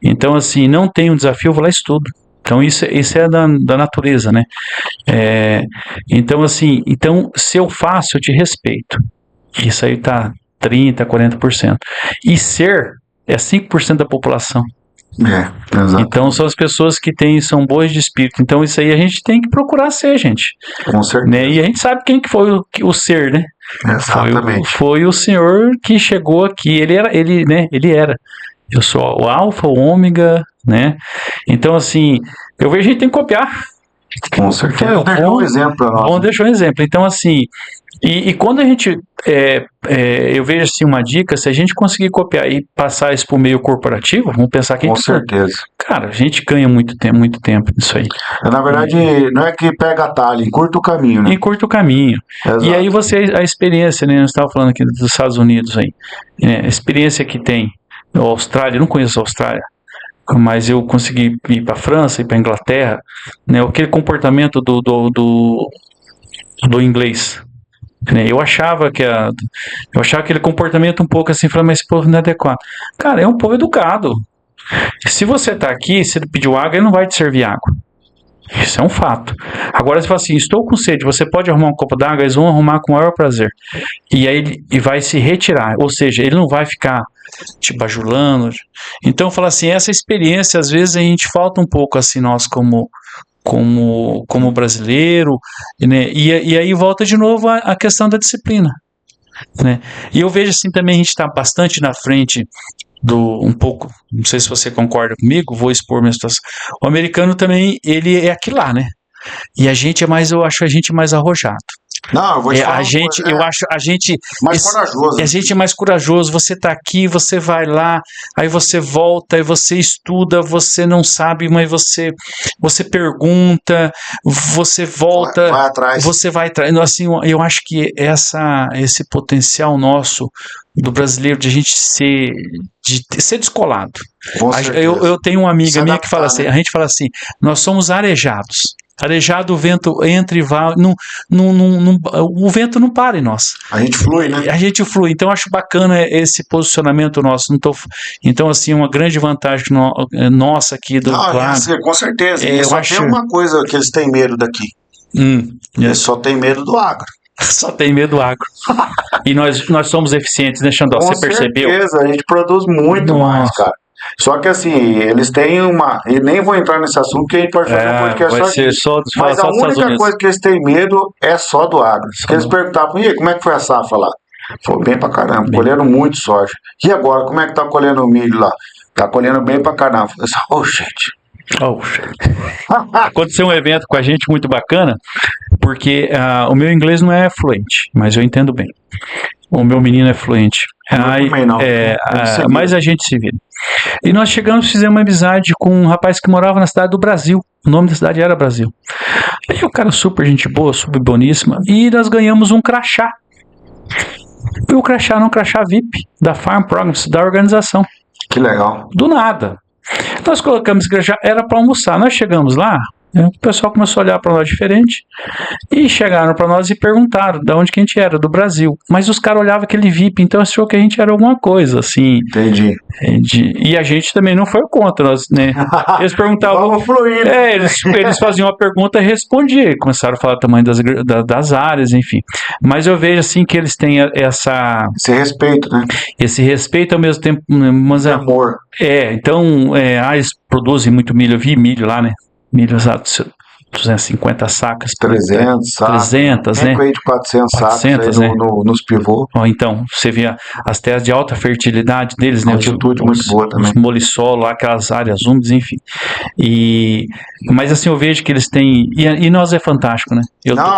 Então, assim, não tem um desafio, eu vou lá e estudo. Então, isso é da natureza, né? Então, assim, se eu faço, eu te respeito. Isso aí tá 30%, 40%. E ser é 5% da população. Exato. Então, são as pessoas que são boas de espírito. Então, isso aí a gente tem que procurar ser, gente. Com certeza. Né? E a gente sabe quem que foi o ser, né? Exatamente. Foi o senhor que chegou aqui. Ele era. Eu sou o alfa, o ômega, né? Então, assim, eu vejo que a gente tem que copiar. Com certeza. Deixou um exemplo para nós. Vamos deixar um exemplo. Então, assim, e quando a gente, eu vejo assim uma dica, se a gente conseguir copiar e passar isso para o meio corporativo, vamos pensar que com certeza. Cara, a gente ganha muito tempo nisso aí. Na verdade, não é que pega atalho, encurta o caminho, né? Encurta o caminho. Exato. E aí a experiência, né? Nós estávamos falando aqui dos Estados Unidos aí, né? A experiência que tem. A Austrália, eu não conheço a Austrália, mas eu consegui ir para a França, ir para a Inglaterra, né? Aquele comportamento do inglês, né? Eu achava aquele comportamento um pouco assim, falando, mas esse povo não é adequado. Cara, é um povo educado. Se você está aqui, se ele pediu água, ele não vai te servir água. Isso é um fato. Agora você fala assim, estou com sede, você pode arrumar um copo d'água? Eles vão arrumar com o maior prazer. E aí ele vai se retirar, ou seja, ele não vai ficar te bajulando. Então eu falo assim, essa experiência, às vezes a gente falta um pouco assim, nós como brasileiro, né? E aí volta de novo a questão da disciplina. né? E eu vejo assim também, a gente está bastante na frente um pouco, não sei se você concorda comigo, vou expor minha situação. O americano também, ele é aquilo lá, né? E a gente eu acho a gente mais arrojado. Não, eu vou te falar eu acho a gente mais corajoso. A gente é mais corajoso. Você tá aqui, você vai lá, aí você volta, aí você estuda, você não sabe, mas você pergunta, você volta, vai atrás. você vai atrás. Assim, eu acho que esse potencial nosso do brasileiro de a gente ser descolado. Eu tenho uma amiga minha que fala assim, a gente fala assim, nós somos arejados. Arejado, o vento entra e vai. O vento não para em nós. A gente flui, né? A gente flui. Então, eu acho bacana esse posicionamento nosso. Então, assim, uma grande vantagem nossa aqui do lado. Com certeza. Só tem uma coisa que eles têm medo daqui. Eles só têm medo do agro. Só tem medo do agro. E nós somos eficientes, né, Xandó? Você percebeu? Com certeza, a gente produz muito mais, cara. Só que assim, eles têm e nem vou entrar nesse assunto, porque a gente pode fazer um podcast mas a única coisa que eles têm medo é só do agro. Se eles perguntavam, e aí, como é que foi a safra lá? Foi bem pra caramba, colhendo muito soja. E agora, como é que tá colhendo o milho lá? Tá colhendo bem pra caramba. Eu disse, Aconteceu um evento com a gente muito bacana, porque o meu inglês não é fluente, mas eu entendo bem. O meu menino é fluente. Mas a gente se vira. E nós chegamos, fizemos uma amizade com um rapaz que morava na cidade do Brasil. O nome da cidade era Brasil. Aí o cara super gente boa, super boníssima. E nós ganhamos um crachá. E o crachá era um crachá VIP da Farm Programs, da organização. Que legal. Do nada. Nós colocamos esse crachá, era para almoçar. Nós chegamos lá, o pessoal começou a olhar para nós diferente e chegaram para nós e perguntaram de onde que a gente era, do Brasil. Mas os caras olhavam aquele VIP, então achou que a gente era alguma coisa, assim. Entendi. E a gente também não foi contra, nós, né? Eles perguntavam. Vamos fluir. Eles faziam uma pergunta e respondiam. Começaram a falar o tamanho das áreas, enfim. Mas eu vejo assim que eles têm esse respeito, né? Esse respeito ao mesmo tempo. Mas amor. Então, eles produzem muito milho. Eu vi milho lá, né? Milho usado 250 sacas. 300 sacas. 300, né? De 400 sacas né? Nos pivôs. Então, você vê as terras de alta fertilidade deles, né? Altitude muito boa também. Os molissolo, aquelas áreas úmidas, enfim. Mas assim, eu vejo que eles têm... E nós é fantástico, né?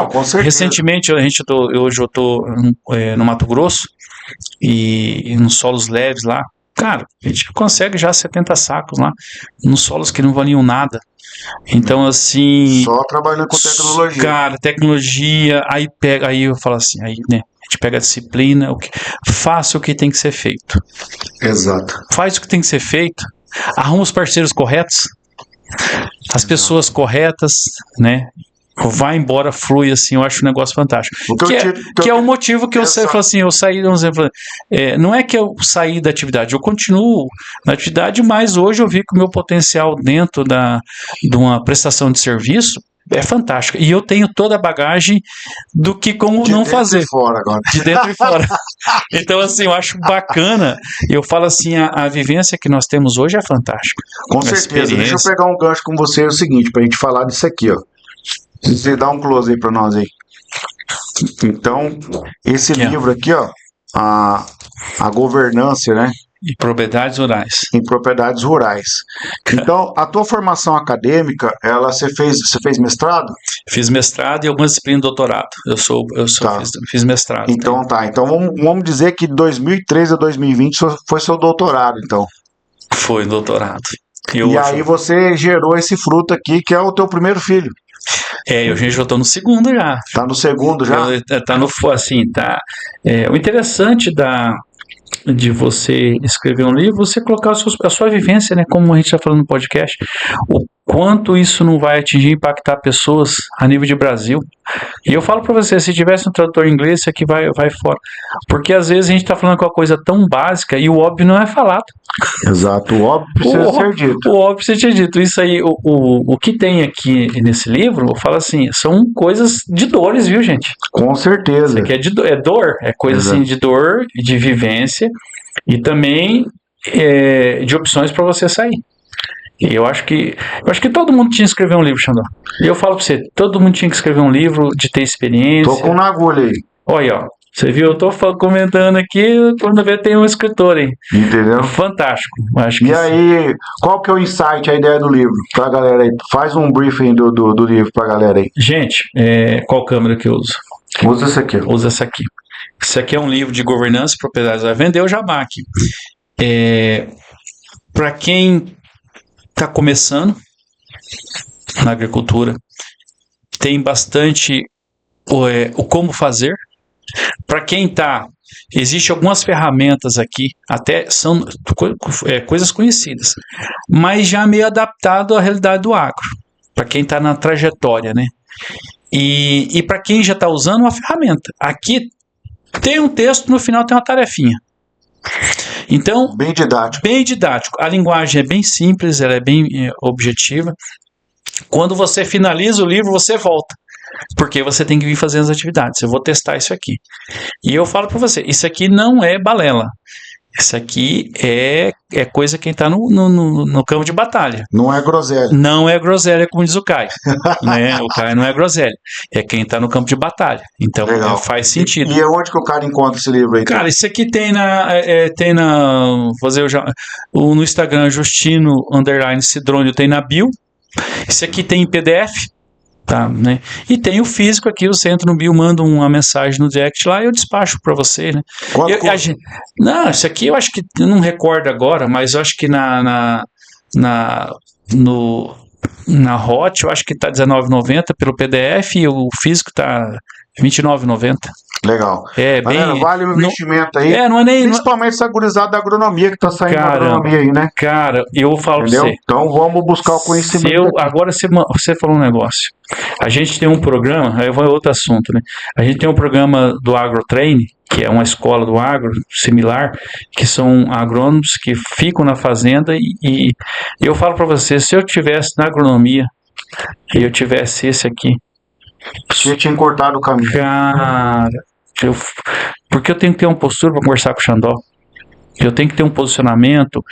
Com certeza. Recentemente, hoje eu tô no Mato Grosso e nos solos leves lá. Cara, a gente consegue já 70 sacos lá, nos solos que não valiam nada. Então, assim... Só trabalhando com tecnologia. Cara, tecnologia, aí eu falo assim, aí, né? A gente pega a disciplina, faça o que tem que ser feito. Exato. Faz o que tem que ser feito, arruma os parceiros corretos, as pessoas corretas, né? Vai embora, flui, assim, eu acho um negócio fantástico. Que é o motivo que eu falo assim, eu saí, vamos dizer, não é que eu saí da atividade, eu continuo na atividade, mas hoje eu vi que o meu potencial dentro de uma prestação de serviço é fantástico. E eu tenho toda a bagagem do que como não fazer. De dentro e fora. Então, assim, eu acho bacana. Eu falo assim, a vivência que nós temos hoje é fantástica. Com certeza. Deixa eu pegar um gancho com você, é o seguinte, pra gente falar disso aqui, ó. Você dá um close aí pra nós aí. Então, esse livro aqui, ó, a governança, né? E propriedades rurais. Em propriedades rurais. Então, a tua formação acadêmica, você fez mestrado? Fiz mestrado e algumas disciplinas de doutorado. Fiz mestrado. Então Então vamos dizer que de 2013 a 2020 foi seu doutorado, então. Foi doutorado. Aí você gerou esse fruto aqui, que é o teu primeiro filho. Eu já estou no segundo já. Tá no segundo já? O interessante de você escrever um livro, você colocar a sua vivência, né? Como a gente está falando no podcast, o quanto isso não vai atingir e impactar pessoas a nível de Brasil. E eu falo para você, se tivesse um tradutor em inglês, isso aqui vai fora. Porque às vezes a gente está falando com uma coisa tão básica e o óbvio não é falado. Exato, o óbvio precisa ser dito. O óbvio precisa ser dito. Isso aí, o que tem aqui nesse livro, eu falo assim, são coisas de dores, viu, gente? Com certeza. Isso aqui é dor, é coisa assim de dor, de vivência e também de opções para você sair. E eu acho que todo mundo tinha que escrever um livro, Xandó. E eu falo pra você, todo mundo tinha que escrever um livro, de ter experiência. Tô com uma agulha aí. Olha, ó, Você viu? Eu tô comentando aqui, quando vê tem um escritor aí. Entendeu? Fantástico. Acho que E aí, qual que é o insight, a ideia do livro pra galera aí? Faz um briefing do livro pra galera aí. Gente, qual câmera que eu uso? Usa esse aqui. Usa essa aqui. Esse aqui é um livro de governança e propriedades. Vai vender o jabá aqui. Para quem está começando na agricultura, tem bastante o como fazer. Para quem está, existem algumas ferramentas aqui, até são coisas conhecidas, mas já meio adaptado à realidade do agro. Para quem está na trajetória, né? E para quem já está usando uma ferramenta. Aqui tem um texto, no final tem uma tarefinha. Então, bem didático. Bem didático. A linguagem é bem simples, ela é bem objetiva. Quando você finaliza o livro, você volta. Porque você tem que vir fazendo as atividades. Eu vou testar isso aqui. E eu falo para você, isso aqui não é balela. Isso aqui é coisa quem está no campo de batalha. Não é groselha. Não é groselha, como diz o Caio. Né? O Caio não é groselha. É quem está no campo de batalha. Então faz sentido. E onde que o cara encontra esse livro aí? Cara, isso aqui tem no Instagram, Justino_Cidrônio, tem na bio. Isso aqui tem em PDF. Tá, né? E tem o físico aqui, você entra no bio, manda uma mensagem no direct lá e eu despacho para você, né? Não, isso aqui eu acho que, eu não recordo agora, mas eu acho que na Hot, eu acho que tá R$19,90 pelo PDF e o físico tá R$29,90. Legal. Galera, vale o investimento aí. Não é nem, principalmente essa gurizada da agronomia que tá saindo da agronomia aí, né? Cara, eu falo pra você. Então vamos buscar o conhecimento. Agora você falou um negócio. A gente tem um programa, aí vai outro assunto, né? A gente tem um programa do AgroTrain, que é uma escola do agro similar, que são agrônomos que ficam na fazenda e eu falo para você, se eu tivesse na agronomia e eu tivesse esse aqui, você tinha cortado o caminho. Cara, porque eu tenho que ter uma postura para conversar com o Xandó. Eu tenho que ter um posicionamento,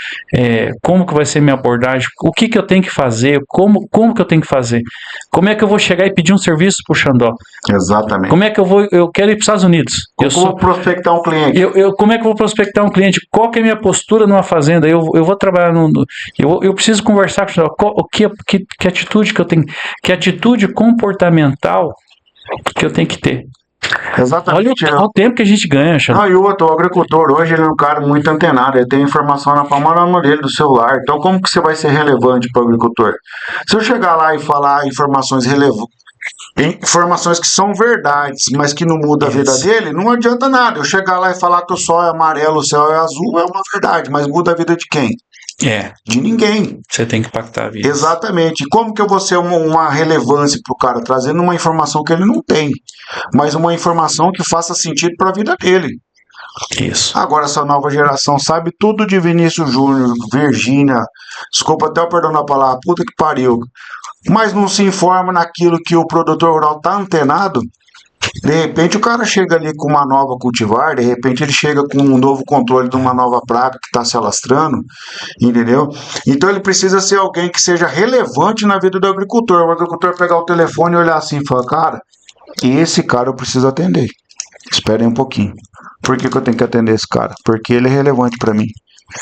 como que vai ser minha abordagem, o que que eu tenho que fazer, como que eu tenho que fazer, como é que eu vou chegar e pedir um serviço pro Xandó. Exatamente. Como é que eu quero ir para os Estados Unidos. Como eu vou prospectar um cliente. Como é que eu vou prospectar um cliente, qual que é a minha postura numa fazenda, eu vou trabalhar eu preciso conversar com o Xandó, que atitude que eu tenho, que atitude comportamental que eu tenho que ter. Exatamente. Olha o tempo que a gente ganha, Xandó. E o outro, o agricultor, hoje ele é um cara muito antenado, ele tem informação na palma da mão dele, do celular. Então, como que você vai ser relevante para o agricultor? Se eu chegar lá e falar informações relevantes, informações que são verdades, mas que não muda a vida dele, não adianta nada. Eu chegar lá e falar que o sol é amarelo, o céu é azul, é uma verdade, mas muda a vida de quem? De ninguém. Você tem que impactar a vida. Exatamente. E como que eu vou ser uma relevância para o cara? Trazendo uma informação que ele não tem, mas uma informação que faça sentido para a vida dele. Isso. Agora essa nova geração sabe tudo de Vinícius Júnior, Virgínia, desculpa até o perdão da palavra, puta que pariu, mas não se informa naquilo que o produtor rural tá antenado. De repente o cara chega ali com uma nova cultivar, de repente ele chega com um novo controle de uma nova praga que está se alastrando, entendeu? Então ele precisa ser alguém que seja relevante na vida do agricultor. O agricultor pegar o telefone e olhar assim e falar, cara, esse cara eu preciso atender. Esperem um pouquinho. Por que eu tenho que atender esse cara? Porque ele é relevante para mim.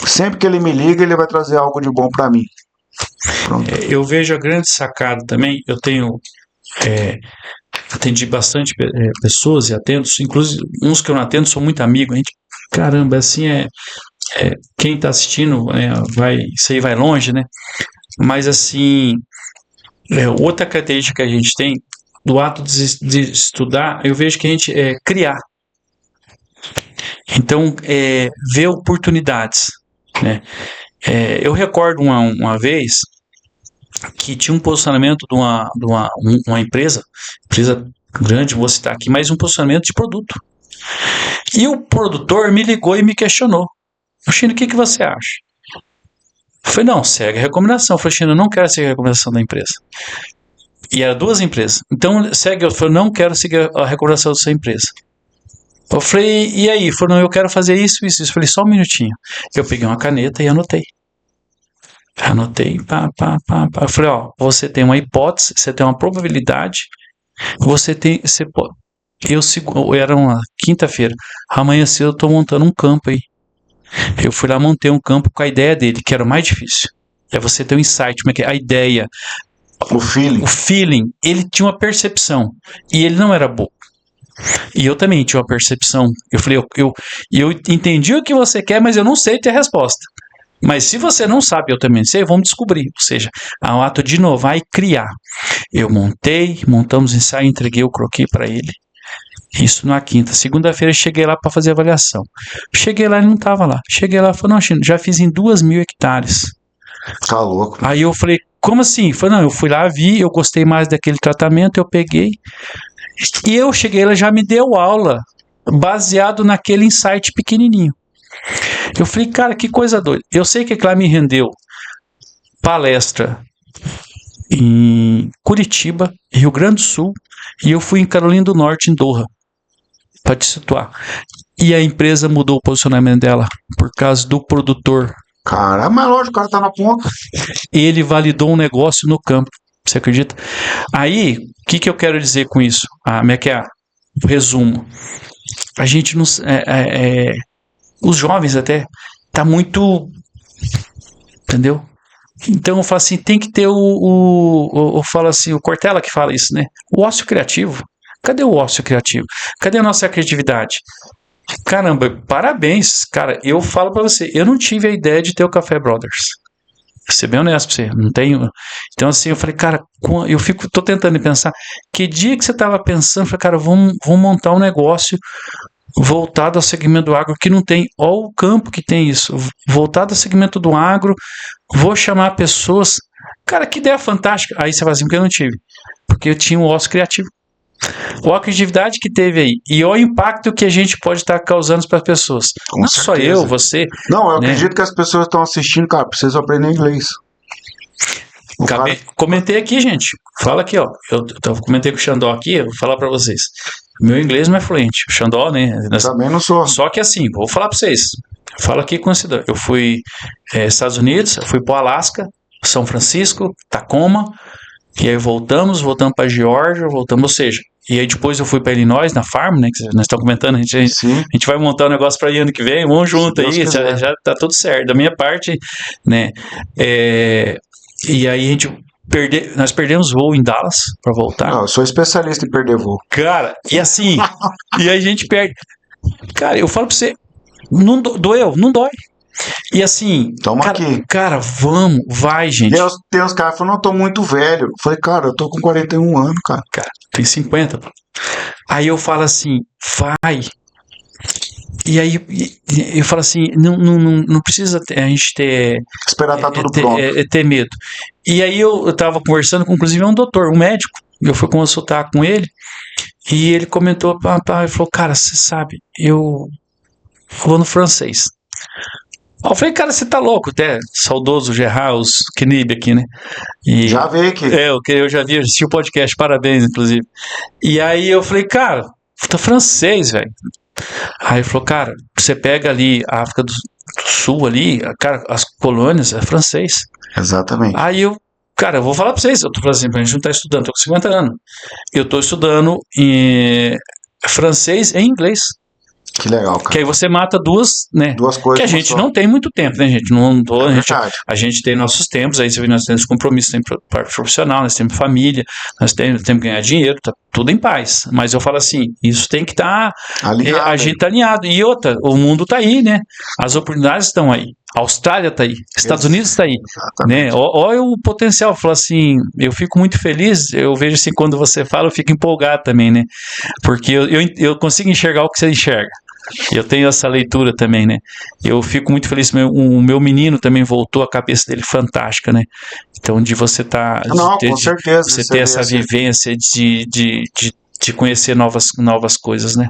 Sempre que ele me liga, ele vai trazer algo de bom para mim. Pronto. Eu vejo a grande sacada também, eu tenho... atendi bastante pessoas e atendo, inclusive uns que eu não atendo são muito amigos, a gente, caramba, assim quem está assistindo isso aí vai longe, né? Mas assim, outra característica que a gente tem do ato de estudar, eu vejo que a gente criar, então ver oportunidades, né? Eu recordo uma vez que tinha um posicionamento de uma empresa grande, vou citar aqui, mas um posicionamento de produto. E o produtor me ligou e me questionou. Chino, o que você acha? Eu falei, não, segue a recomendação. Eu falei, Chino, eu não quero seguir a recomendação da empresa. E eram duas empresas. Então, segue. Eu falei, não quero seguir a recomendação da sua empresa. Eu falei, e aí? Ele falou, não, eu quero fazer isso. Eu falei, só um minutinho. Eu peguei uma caneta e anotei. Eu falei, você tem uma hipótese, você tem uma probabilidade, Era uma quinta-feira. Amanhã cedo eu tô montando um campo aí. Eu fui lá, montei um campo com a ideia dele, que era o mais difícil. É você ter um insight, como é que é? A ideia, O feeling. o feeling. Ele tinha uma percepção. E ele não era bobo. E eu também tinha uma percepção. Eu falei, eu entendi o que você quer, mas eu não sei ter a resposta. Mas se você não sabe, eu também sei, vamos descobrir. Ou seja, há um ato de inovar e criar. Eu montamos o ensaio, entreguei o croquis para ele. Isso na quinta. Segunda-feira eu cheguei lá para fazer a avaliação. Cheguei lá, ele não estava lá. Cheguei lá e falei, não, Chino, já fiz em 2.000 hectares. Tá louco. Aí eu falei, como assim? Ele falou, não, eu fui lá, vi, eu gostei mais daquele tratamento, eu peguei. E eu cheguei lá, já me deu aula, baseado naquele insight pequenininho. Eu falei, cara, que coisa doida. Eu sei que lá me rendeu palestra em Curitiba, Rio Grande do Sul, e eu fui em Carolina do Norte, em Doha, para te situar. E a empresa mudou o posicionamento dela por causa do produtor. Cara, mas lógico, o cara tá na ponta. Ele validou um negócio no campo. Você acredita? Aí, o que eu quero dizer com isso? Como é que é? Resumo. A gente não... os jovens até tá muito... Entendeu? Então eu falo assim, tem que ter eu falo assim, o Cortella que fala isso, né? O ócio criativo. Cadê o ócio criativo? Cadê a nossa criatividade? Caramba, parabéns, cara. Eu falo pra você, eu não tive a ideia de ter o Café Brothers. Vou ser bem honesto pra você, não tenho. Então assim, eu falei, cara, tô tentando pensar, que dia que você tava pensando, eu falei, cara, vamos montar um negócio voltado ao segmento do agro que não tem, ó o campo que tem isso, voltado ao segmento do agro, vou chamar pessoas, cara, que ideia fantástica. Aí você fala assim, porque eu não tive, porque eu tinha um ócio criativo. Olha a criatividade que teve aí. E olha o impacto que a gente pode estar causando para as pessoas. Com não certeza. Só eu, você. Não, eu acredito que as pessoas estão assistindo, cara, precisam aprender inglês. Comentei aqui, gente. Fala aqui, ó. Eu comentei com o Xandó aqui, eu vou falar para vocês. Meu inglês não é fluente. O Xandó, né? Também não sou. Só que assim, vou falar para vocês. Falo aqui com cidadão. Eu fui Estados Unidos, eu fui para o Alasca, São Francisco, Tacoma, e aí voltamos para Geórgia, ou seja, e aí depois eu fui para Illinois, na farm, né, que nós estamos comentando, a gente vai montar um negócio para ir ano que vem, vamos junto aí, já tá tudo certo. Da minha parte, né, e aí nós perdemos voo em Dallas para voltar. Não, eu sou especialista em perder voo. Cara, e assim, e aí a gente perde. Cara, eu falo para você, não doeu, não dói. E assim, cara, vai, gente. Tem uns caras que falam, não, eu tô muito velho. Eu falei, cara, eu tô com 41 anos, cara. Cara, tem 50. Aí eu falo assim, vai. E aí eu falo assim, não precisa a gente ter... Esperar tá tudo pronto. Ter medo. E aí eu tava conversando com, inclusive, um doutor, um médico. Eu fui consultar com ele. E ele comentou, ele falou, cara, você sabe, eu vou no francês. Eu falei, cara, você tá louco, até saudoso Gerard, os Knib aqui, né? E, já veio aqui. Eu já vi, assisti o podcast, parabéns, inclusive. E aí eu falei, cara, tá francês, velho. Aí ele falou, cara, você pega ali a África do Sul ali, cara, as colônias, é francês. Exatamente. Aí eu vou falar pra vocês, eu tô falando assim, a gente não tá estudando, tô com 50 anos. Eu tô estudando em francês e inglês. Que legal, cara. Que aí você mata duas coisas. Que a gente não tem muito tempo, né, gente? A gente tem nossos tempos, aí nós temos compromisso, tem parte profissional, nós temos família, nós temos que ganhar dinheiro, tá tudo em paz. Mas eu falo assim, isso tem que estar... a gente tá alinhado. E outra, o mundo tá aí, né? As oportunidades estão aí. A Austrália tá aí, Estados Unidos está aí, né? Olha o potencial. Eu falo assim, eu fico muito feliz. Eu vejo assim, quando você fala, eu fico empolgado também, né? Porque eu consigo enxergar o que você enxerga. Eu tenho essa leitura também, né? Eu fico muito feliz. O meu menino também voltou, a cabeça dele fantástica, né? Então, de você com certeza. Você ter essa vivência de conhecer novas coisas, né?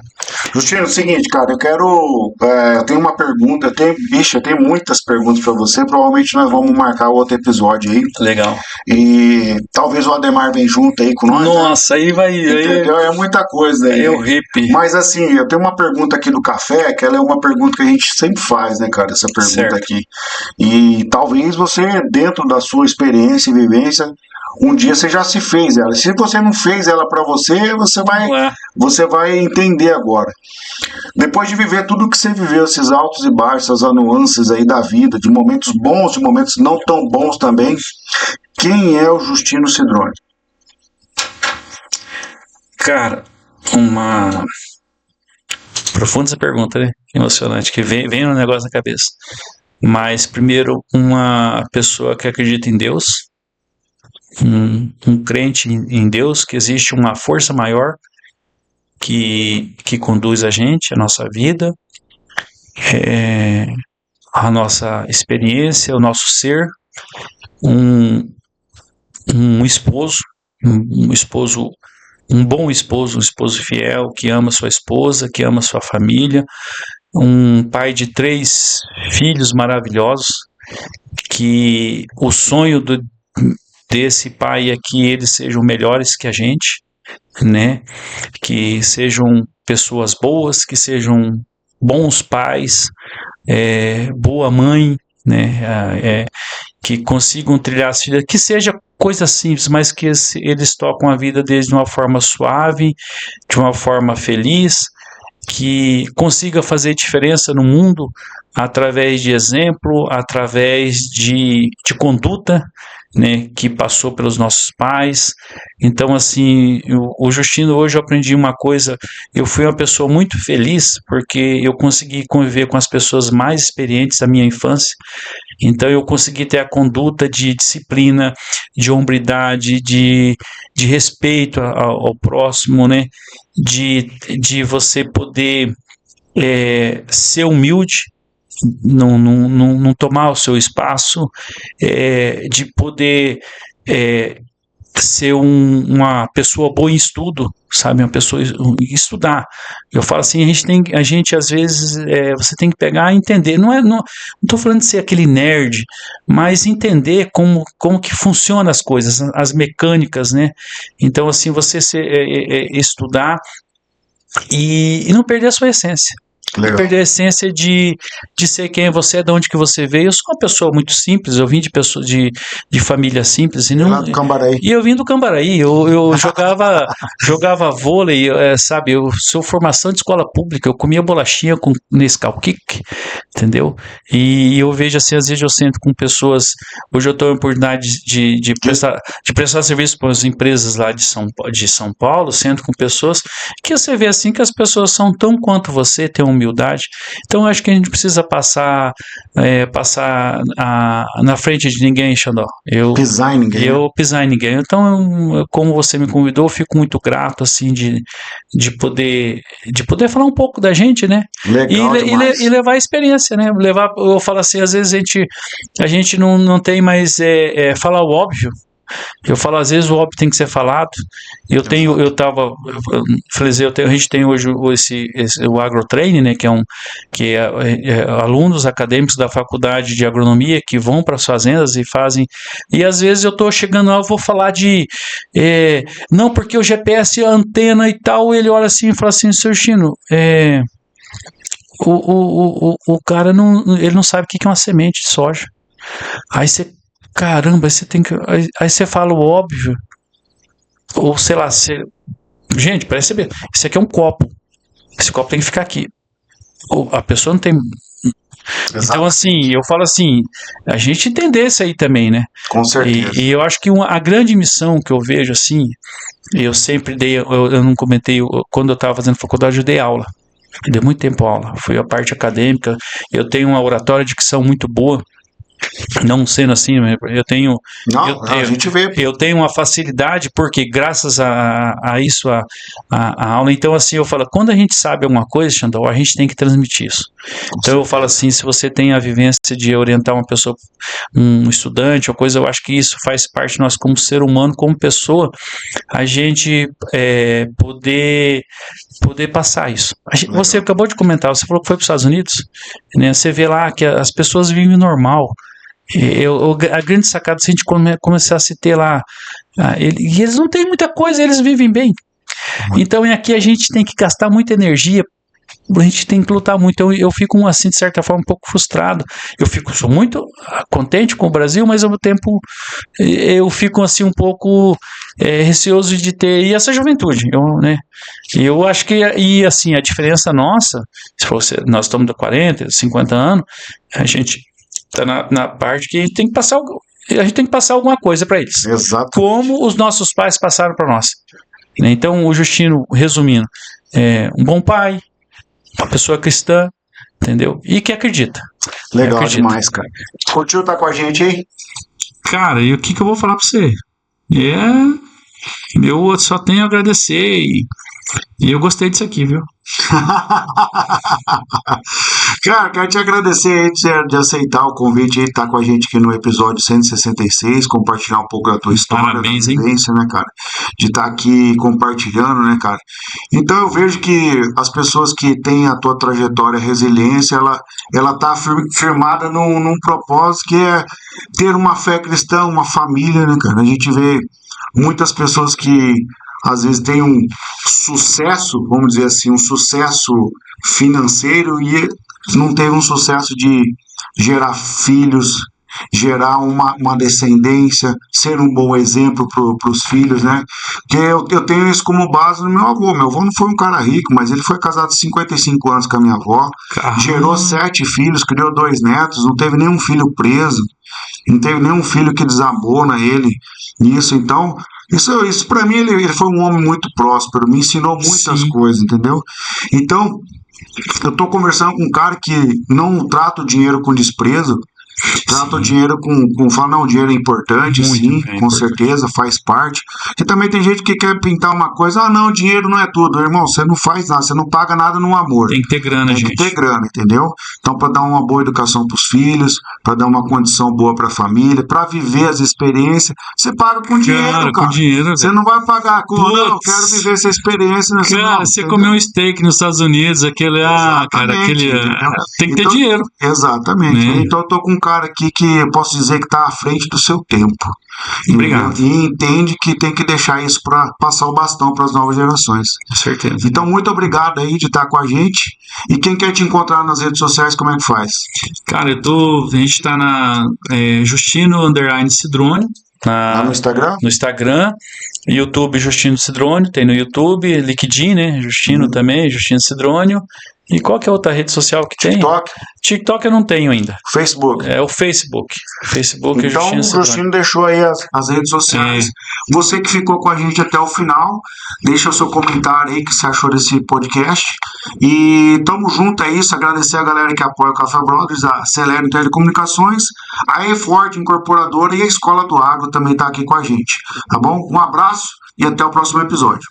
Justino, é o seguinte, cara, eu tenho uma pergunta, eu tenho muitas perguntas pra você, provavelmente nós vamos marcar outro episódio aí. Legal. E talvez o Ademar venha junto aí com nós. Nossa, né? Aí vai... Entendeu? É muita coisa aí. É o hippie. Mas assim, eu tenho uma pergunta aqui do café, que ela é uma pergunta que a gente sempre faz, né, cara, essa pergunta aqui. E talvez você, dentro da sua experiência e vivência, um dia você já se fez ela. Se você não fez ela para você, você vai entender agora. Depois de viver tudo que você viveu, esses altos e baixos, essas nuances aí da vida, de momentos bons, de momentos não tão bons também, quem é o Justino Sidroni? Cara, uma profunda essa pergunta, né? Emocionante, que vem no negócio na cabeça. Mas, primeiro, uma pessoa que acredita em Deus, um crente em Deus, que existe uma força maior que conduz a gente, a nossa vida, a nossa experiência, o nosso ser, um esposo, um bom esposo, um esposo fiel, que ama sua esposa, que ama sua família, um pai de 3 filhos maravilhosos, que o sonho desse pai é que eles sejam melhores que a gente, né? Que sejam pessoas boas, que sejam bons pais, boa mãe, né? Que consigam trilhar a vida, que seja coisa simples, mas que eles tocam a vida deles de uma forma suave, de uma forma feliz, que consiga fazer diferença no mundo através de exemplo, através de conduta, né, que passou pelos nossos pais. Então, assim, o Justino, hoje eu aprendi uma coisa, eu fui uma pessoa muito feliz, porque eu consegui conviver com as pessoas mais experientes da minha infância. Então eu consegui ter a conduta de disciplina, de hombridade, de respeito ao próximo, né? De você poder ser humilde, não tomar o seu espaço, de poder ser uma pessoa boa em estudo, sabe, uma pessoa estudar. Eu falo assim, a gente às vezes você tem que pegar e entender, não estou falando de ser aquele nerd, mas entender como que funcionam as coisas, as mecânicas, né? Então assim, você estudar e não perder a sua essência. Legal. Perder a essência de ser quem você é, de onde que você veio. Eu sou uma pessoa muito simples, eu vim de pessoa de família simples. E Lá do Cambaraí. E eu vim do Cambaraí, eu jogava vôlei, sabe, eu sou formação de escola pública, eu comia bolachinha com Nescau Kick, entendeu? E eu vejo assim, às vezes eu sento com pessoas, hoje eu estou em oportunidade de prestar serviço para as empresas lá de São Paulo, sento com pessoas que você vê assim que as pessoas são tão quanto você, tem humildade. Então eu acho que a gente precisa passar na frente de ninguém, Xandó. Pisar em ninguém. Eu pisar em ninguém. Então, como você me convidou, eu fico muito grato assim de poder falar um pouco da gente, né? Legal E levar a experiência, né? Eu falo assim, às vezes a gente não tem mais falar o óbvio. Eu falo, às vezes o óbvio tem que ser falado. A gente tem hoje o AgroTrain, né, que é alunos acadêmicos da faculdade de agronomia que vão para as fazendas e fazem, e às vezes eu estou chegando lá, eu vou falar não, porque o GPS, a antena e tal, ele olha assim e fala assim, seu Chino, o cara ele não sabe o que é uma semente de soja. Aí você, caramba, aí você fala o óbvio, ou sei lá, gente, parece bem, isso aqui é um copo, esse copo tem que ficar aqui, a pessoa não tem. Exato. Então assim, eu falo assim, a gente entender isso aí também, né? Com certeza. E eu acho que a grande missão que eu vejo assim, eu sempre eu não comentei, quando eu estava fazendo faculdade eu dei aula, eu dei muito tempo aula, foi a parte acadêmica, eu tenho uma oratória de dicção muito boa. Não sendo assim, eu tenho. A gente vê. Eu tenho uma facilidade, porque graças a isso, a aula. Então, assim, eu falo, quando a gente sabe alguma coisa, Xandó, a gente tem que transmitir isso. Então, eu falo assim, se você tem a vivência de orientar uma pessoa, um estudante, ou coisa, eu acho que isso faz parte de nós como ser humano, como pessoa, a gente poder passar isso. Você acabou de comentar, você falou que foi para os Estados Unidos, né? Você vê lá que as pessoas vivem normal. A grande sacada, se a gente começar a se ter lá, e eles não têm muita coisa, eles vivem bem. Então aqui a gente tem que gastar muita energia a gente tem que lutar muito. Eu fico, assim, de certa forma, um pouco frustrado. Sou muito contente com o Brasil, mas ao mesmo tempo eu fico, assim, um pouco receoso de ter e essa juventude, né? Eu acho que, e assim, a diferença nossa, se fosse, nós estamos de 40, 50 anos, a gente está na parte que a gente tem que passar alguma coisa para eles. Exato. Como os nossos pais passaram para nós. Então, o Justino, resumindo, um bom pai, uma pessoa cristã, entendeu? E que acredita. Legal demais, cara. Curtiu estar com a gente aí? Cara, e o que eu vou falar pra você? Eu só tenho a agradecer e eu gostei disso aqui, viu? Cara, quero te agradecer aí de aceitar o convite e estar com a gente aqui no episódio 166, compartilhar um pouco da tua história, Parabéns, da vivência, né, cara? De estar aqui compartilhando, né, cara? Então eu vejo que as pessoas que têm a tua trajetória, resiliência, ela tá firmada num propósito que é ter uma fé cristã, uma família, né, cara? A gente vê muitas pessoas que às vezes têm um sucesso, vamos dizer assim, um sucesso financeiro e não teve um sucesso de gerar filhos, gerar uma descendência, ser um bom exemplo para os filhos, né? Porque eu tenho isso como base no meu avô. Meu avô não foi um cara rico, mas ele foi casado 55 anos com a minha avó, gerou 7 filhos, criou 2 netos, não teve nenhum filho preso, não teve nenhum filho que desabona ele nisso. Então, isso para mim, ele foi um homem muito próspero, me ensinou muitas coisas, entendeu? Então, eu tô conversando com um cara que não trata o dinheiro com desprezo, trata o dinheiro fala, não, o dinheiro é importante, muito, sim, com importante. Certeza, faz parte. E também tem gente que quer pintar uma coisa, não, dinheiro não é tudo, irmão, você não faz nada, você não paga nada no amor. Tem que ter grana, gente. Tem que ter grana, entendeu? Então, para dar uma boa educação pros filhos, para dar uma condição boa pra família, para viver as experiências, você paga com dinheiro, cara. Com dinheiro, você não vai pagar com, não, eu quero viver essa experiência. Nessa cara, não, você comeu um steak nos Estados Unidos, aquele, cara, aquele, tem que ter dinheiro. Exatamente. Né? Então, eu tô com um cara aqui que eu posso dizer que está à frente do seu tempo. Obrigado. E entende que tem que deixar isso para passar o bastão para as novas gerações. Com certeza. Então, muito obrigado aí de estar com a gente. E quem quer te encontrar nas redes sociais, como é que faz? Cara, a gente está na Justino_Cidrone. No Instagram? No Instagram, YouTube Justino Cidrone, tem no YouTube, LinkedIn, né? Justino também, Justino Cidrônio. E qual que é a outra rede social que tem? TikTok eu não tenho ainda. Facebook? É o Facebook. Facebook então, é Justino o Justino deixou aí as redes sociais. Você que ficou com a gente até o final, deixa o seu comentário aí, o que você achou desse podcast. E tamo junto, é isso. Agradecer a galera que apoia o Café Brothers, a Celero Telecomunicações, a E-Forte Incorporadora e a Escola do Agro também tá aqui com a gente. Tá bom? Um abraço e até o próximo episódio.